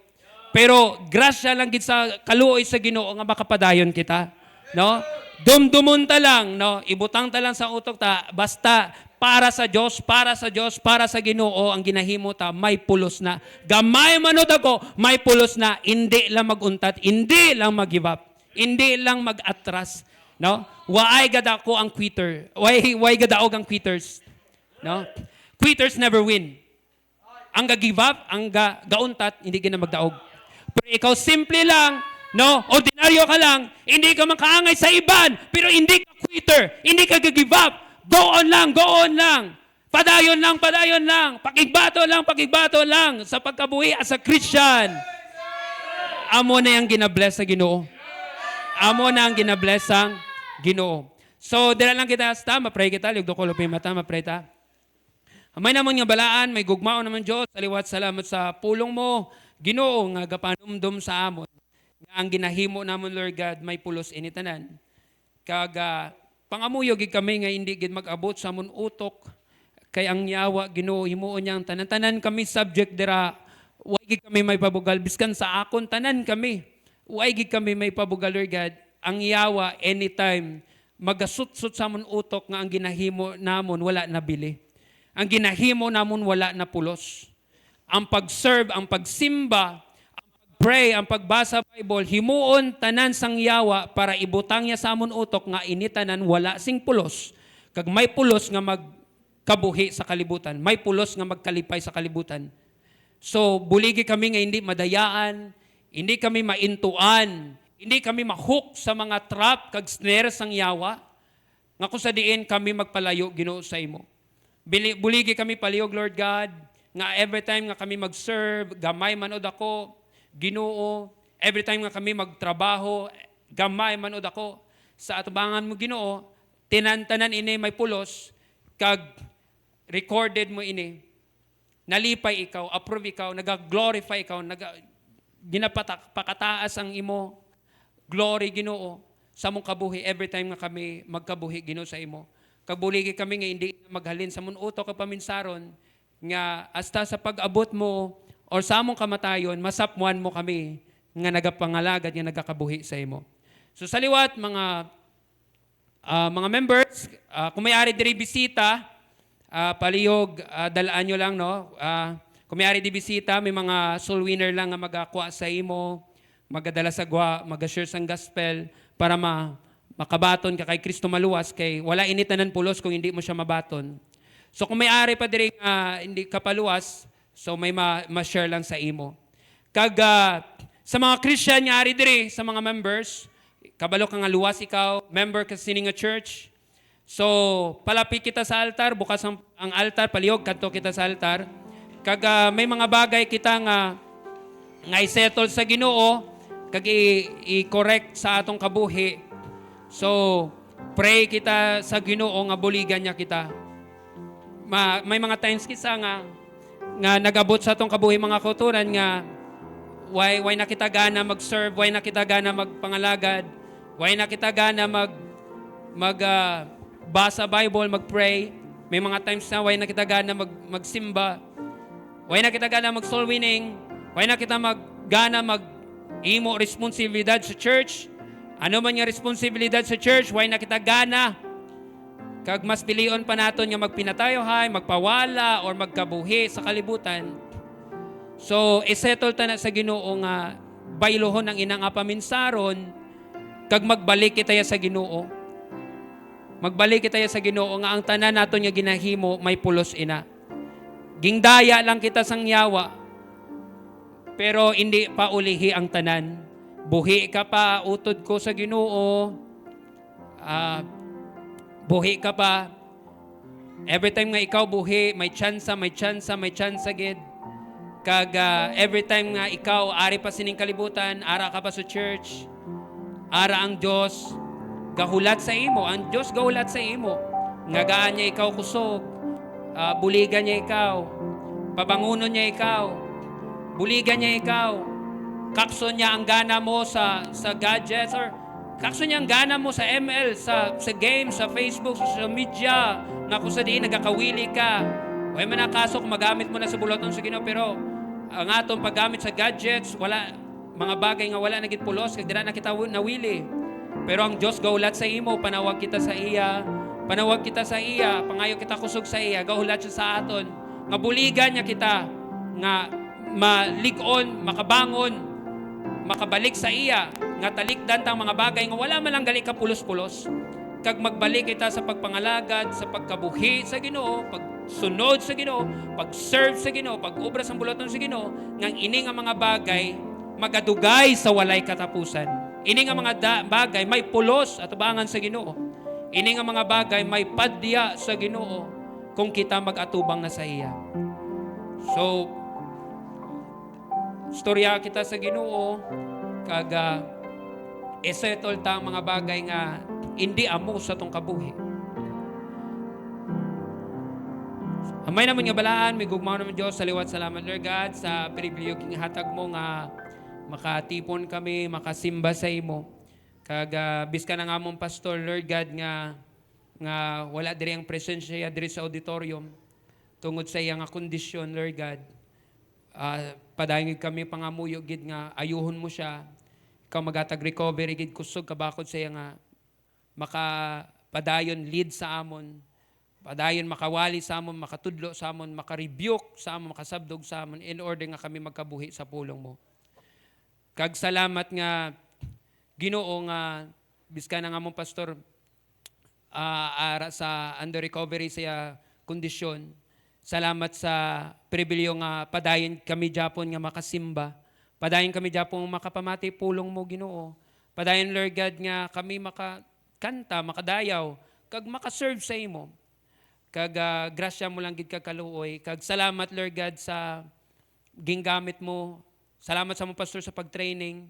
Pero grasya lang gid sa kaluoy sa Ginoo nga makapadayon kita, no? Dumdumon ta lang, no? Ibutang ta lang sa utok ta, basta para sa Diyos, para sa Diyos, para sa Ginoo ang ginahimo ta, may pulos na. Gamay manod ako, may pulos na. Hindi lang maguntat, hindi lang mag-give up, hindi lang mag-atras, no? Waay gada ko ang quitter. Why gadaog ang quitters, no? Quitters never win. Ang ga-give up, ang gauntat, hindi gina magdaog. Pero ikaw simple lang, no? Ordinaryo ka lang, hindi ka makaangay sa iban, pero hindi ka quitter, hindi ka give up. Goon lang. Padayon lang. Pakigbato lang sa pagkabuhi as a Christian. Amo na yung ginabless sa Ginoo. So, dira lang kita hasta, mapray kita, ligdo ko lupin mata, mapray ta. May naman nga balaan, may gugmao naman Diyos, aliwat salamat sa pulong mo, Ginoo, nga gapanumdum sa amon. Nga ang ginahimo namon, Lord God, may pulos initanan. Kaga, pangamuyo gid kami nga hindi gid mag-abot sa amon utok, kay ang yawa, Ginoo, himuon niyang tanan-tanan kami subject dira, way gid kami may pabugal, biskan sa akon, tanan kami. Way gid kami may pabugal, Lord God, ang yawa anytime, magasut-sut sa amon utok nga ang ginahimo namon wala nabili. Ang ginahimo namon wala na pulos. Ang pag-serve, ang pagsimba, ang pag-pray, ang pagbasa Bible, himuon tanan sang yawa para ibutang niya sa amon utok nga initanan wala sing pulos. Kag may pulos nga magkabuhi sa kalibutan, may pulos nga magkalipay sa kalibutan. So, buligi kami nga hindi madayaan, hindi kami maintuan, hindi kami mahook sa mga trap kag snare sang yawa, nga kung sa diin kami magpalayo Ginoo sa imo. Buligi kami palihog, Lord God, nga every time nga kami mag-serve, gamay manod ako, Ginoo, every time nga kami magtrabaho, gamay manod ako, sa atubangan mo Ginoo, tinantanan ini may pulos, kag recorded mo ini, nalipay ikaw, approve ikaw, nag-glorify ikaw, ginapakataas ang imo, glory Ginoo, sa mong kabuhi, every time nga kami magkabuhi Ginoo sa imo. Kagbuligi kami nga hindi maghalin sa munuto ka paminsaron nga hasta sa pag-abot mo or sa among kamatayon, masapmuan mo kami nga nagapangalagad nga nagakabuhi sa imo. So sa liwat, mga members, kung may-ari diri bisita, palihog, dalaan nyo lang, no? Kung may-ari di bisita, may mga soul winner lang nga magakuha sa imo, magadala sa gwa, mag-share sang gospel, para makabaton ka kay Kristo maluwas, kay wala initanan pulos kung hindi mo siya mabaton. So kung may-ari pa diri hindi ka paluwas, so may ma-share lang sa imo. Kag sa mga Christian nga ari diri, sa mga members, kabalo ka nga luwas ikaw, member ka sining nga church. So palapit kita sa altar, bukas ang altar, palihog kadto kita sa altar. Kag may mga bagay kita nga i-settle sa Ginoo, kag i-correct sa atong kabuhi. So, pray kita sa Ginoo nga buligan niya kita. May mga times kita nga nagabot sa atong kabuhi mga kauturan nga why na kita gana mag-serve, why na kita gana magpangalagad, why na kita gana basa Bible, mag-pray. May mga times na why na kita gana magsimba, why na kita gana mag-soul winning, why na kita imo responsibilidad sa church. Ano man nga responsibilidad sa church, why na kita gana. Kag mas pilion pa naton nga magpinatayohay, magpawala, or magkabuhi sa kalibutan. So, isettle ta na sa Ginoo nga baylohon ang inang apaminsaron, kag magbalik kitaya sa Ginoo. Magbalik kitaya sa Ginoo nga ang tanan naton nga ginahimo may pulos ina. Gingdaya lang kita sang yawa, pero hindi pa ulihi ang tanan. Buhi ka pa, utod ko sa Ginoo. Buhi ka pa. Every time nga ikaw buhi, may tsansa gid. Kag every time nga ikaw ari pa sining kalibutan, ara ka pa sa church, ara ang Dios gahulat sa imo, ang Dios gahulat sa imo. Ngagaan niya ikaw kusog, buligan niya ikaw, pabangunon niya ikaw, buligan niya ikaw. Kakso niya ang gana mo sa gadgets, or kakso niya ang gana mo sa ML, sa games, sa Facebook, sa social media, nga kung sa diin nagakawili ka. Huwag man nakaso kung magamit mo na sa bulaton sa Ginoo, pero ang atong paggamit sa gadgets, wala, mga bagay nga wala nagit pulos, kag dira na kita nawili. Pero ang Diyos gaulat sa imo, panawag kita sa iya, pangayo kita kusog sa iya, gaulat siya sa aton, nga buligan niya kita, nga malig-on, makabangon, makabalik sa iya, nga talikdan tang mga bagay nga wala man lang gali ka pulos-pulos. Kag magbalik kita sa pagpangalagad, sa pagkabuhi sa Ginoo, pagsunod sa Ginoo, pag-serve sa Ginoo, pag-obra sa bulaton sa Ginoo, ngang ini nga mga bagay magadugay sa walay katapusan. Ini nga mga bagay may pulos at abangan sa Ginoo. Ini nga mga bagay may padya sa Ginoo kung kita mag-atubang na sa iya. So, storya kita sa Ginoo kag isettle ta ang mga bagay nga hindi amo sa tong kabuhi. Amay naman nga balaan, may gugmaw naman Diyos, saliwat salamat Lord God sa pribilyo king hatag mo nga makatipon kami, makasimba sa imo. Kag biska na nga mong pastor Lord God nga wala diri ang presensya diri sa auditorium tungod sa iya nga kondisyon Lord God. Padayon kami pangamuyo gid nga ayuhon mo siya. Ikaw magatag recovery gid kusog kabakod sa iya nga makapadayon lead sa amon. Padayon makawali sa amon, makatudlo sa amon, makarebuke sa amon, makasabdog sa amon in order nga kami magkabuhi sa pulong mo. Kag salamat nga Ginoo nga biska na nga mong pastor ara sa under recovery sa kondisyon. Salamat sa pribilyo nga padayon kami Japon nga makasimba. Padayon kami Japon makapamati pulong mo Ginoo. Padayon Lord God nga kami makakanta, makadayaw, kag makaserve sa imo. Kag grasya mo lang gid kag kaluoy. Kag salamat Lord God sa ginggamit mo. Salamat sa mga pastor sa pagtraining,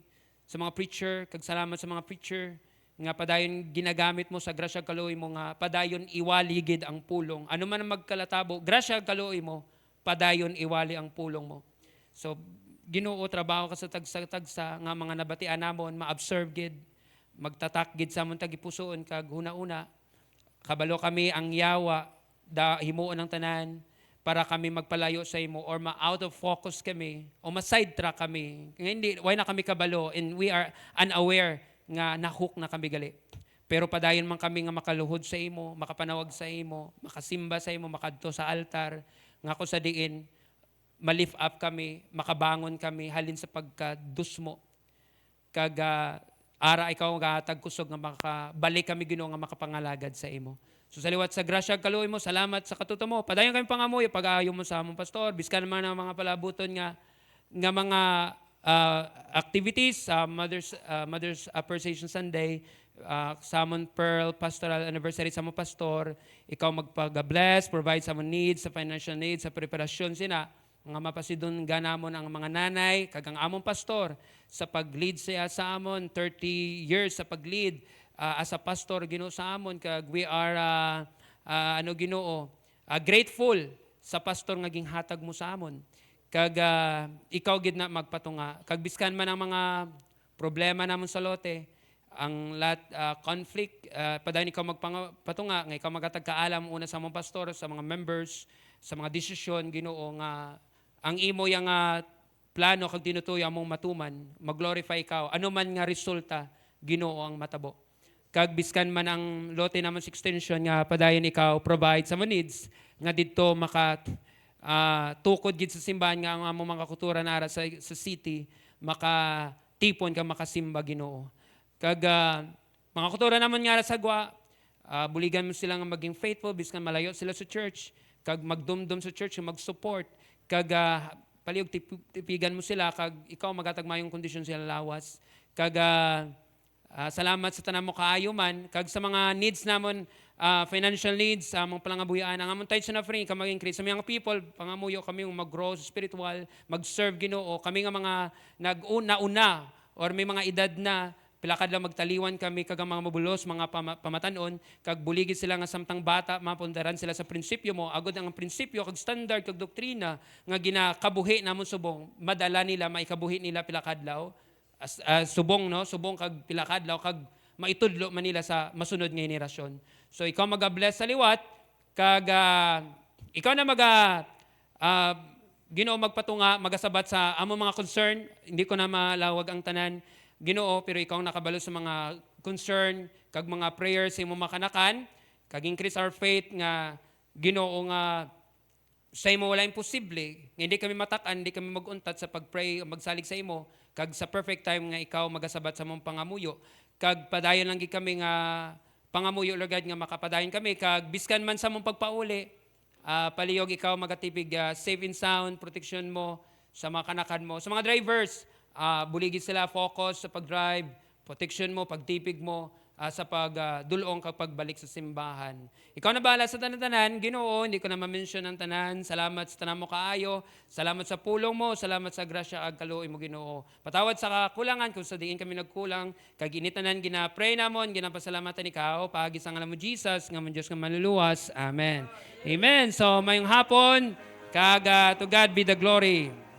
sa mga preacher, kag salamat sa mga preacher nga padayon ginagamit mo sa grasya kaluoy mo nga padayon iwali gid ang pulong. Ano man ang magkalatabo, grasya kaluoy mo, padayon iwali ang pulong mo. So Ginoo trabaho ka sa tagsa-tagsa nga mga nabatian namon ma-observe gid, magtatak gid sa amon tagipusoon kag huna-una kabalo kami ang yawa himuon ang tanan para kami magpalayo sa imo or ma-out of focus kami o ma-sidetrack kami. Hindi, why na kami kabalo and we are unaware nga nahook na kami gali. Pero padayon man kami nga makaluhod sa imo, makapanawag sa imo, makasimba sa imo, makadto sa altar, nga ko sa diin, ma-lift up kami, makabangon kami, halin sa pagkadusmo. Kag ara ikaw nga tagkusog nga makabalik kami Ginoo nga makapangalagad sa imo. So saliwat sa grasya kaluoy mo, salamat sa katuto mo. Padayon kami pangamoy, pag-aayo mo sa among pastor. Biska naman ang mga palabuton nga mga activities sa Mother's Appreciation Sunday, sa among Pearl Pastoral Anniversary sa among pastor. Ikaw magpag-bless, provide sa among needs, sa financial needs, sa preparasyon sina. Nga mapasidon ganamon ang mga nanay, kag ang among pastor sa pag-lead siya sa amon, 30 years sa pag-lead. As a pastor Ginoo sa amon kag we are Ginoo grateful sa pastor nga ginhatag mo sa amon kag ikaw gid na magpatunga kag biskan man ang mga problema namon sa lote ang conflict padayon ikaw magpatunga nga ikaw magatag kaalam una sa among pastor sa mga members sa mga desisyon Ginoo nga ang imo yang plano kag tinutoyo among matuman mag-glorify ikaw ano man nga resulta Ginoo ang matabo. Kag biskan man ang lote naman sa extension nga padayon ikaw provide sa mga needs nga didto tukod gid sa simbahan nga ang among mga kultura nara sa city makatipon ka makasimba Ginoo. Kag mga kultura naman nga sa Gwa buligan mo sila nga maging faithful biskan malayo sila sa church kag magdumdum sa church mag-support kag palihog tipigan mo sila kag ikaw magatag mayong kondisyon sila lawas kag salamat sa tanan mo kaayo man kag sa mga needs namon financial needs sa mga palangabuyan ang among tithes and offering ka mag-increase sa mga people pangamuyo kami mag-grow spiritual mag-serve Ginoo kami nga mga nag-una or may mga edad na pilakad lang magtaliwan kami kag ang mga mabulos mga pamatanon kag buligid sila nga samtang bata mapundaran sila sa prinsipyo mo agod ang prinsipyo kag standard kag doktrina nga ginakabuhi namon subong madala nila maikabuhi nila pilakadlaw subong kag pilakadlaw kag maitudlo man nila sa masunod nga henerasyon. So ikaw mag-bless sa liwat kag ikaw na Ginoo magpatunga magasabat sa among mga concern hindi ko na malawag ang tanan Ginoo pero ikaw nakabalo sa mga concern kag mga prayers sa imong makanakan kag increase our faith nga Ginoo nga sa imo wala imposible hindi kami matakan hindi kami maguntat sa pagpray magsalig sa imo kag sa perfect time nga ikaw magasabat sa mong pangamuyo kag padayon lang gid kami nga pangamuyo Lord God nga makapadayon kami kag biskan man sa mong pagpauli palihog ikaw magatipig safe and sound protection mo sa mga kanakan mo sa mga drivers buligid sila focus sa pag-drive protection mo pagtipig mo sa pagdulong kapag balik sa simbahan. Ikaw na bahala sa tanan-tanan, Ginoo, hindi ko na ma-mention ang tanan. Salamat sa tanan mo kaayo, salamat sa pulong mo, salamat sa grasya ag kaluoy mo, Ginoo. Patawad sa kakulangan kung sa diin kami nagkulang, kag initanan gina-pray namon, ginapasalamatan ikaw, paagi sa ngalan mo Jesus, nga mo Diyos nga manluluwas. Amen. Amen. So mayong hapon, kag to God be the glory.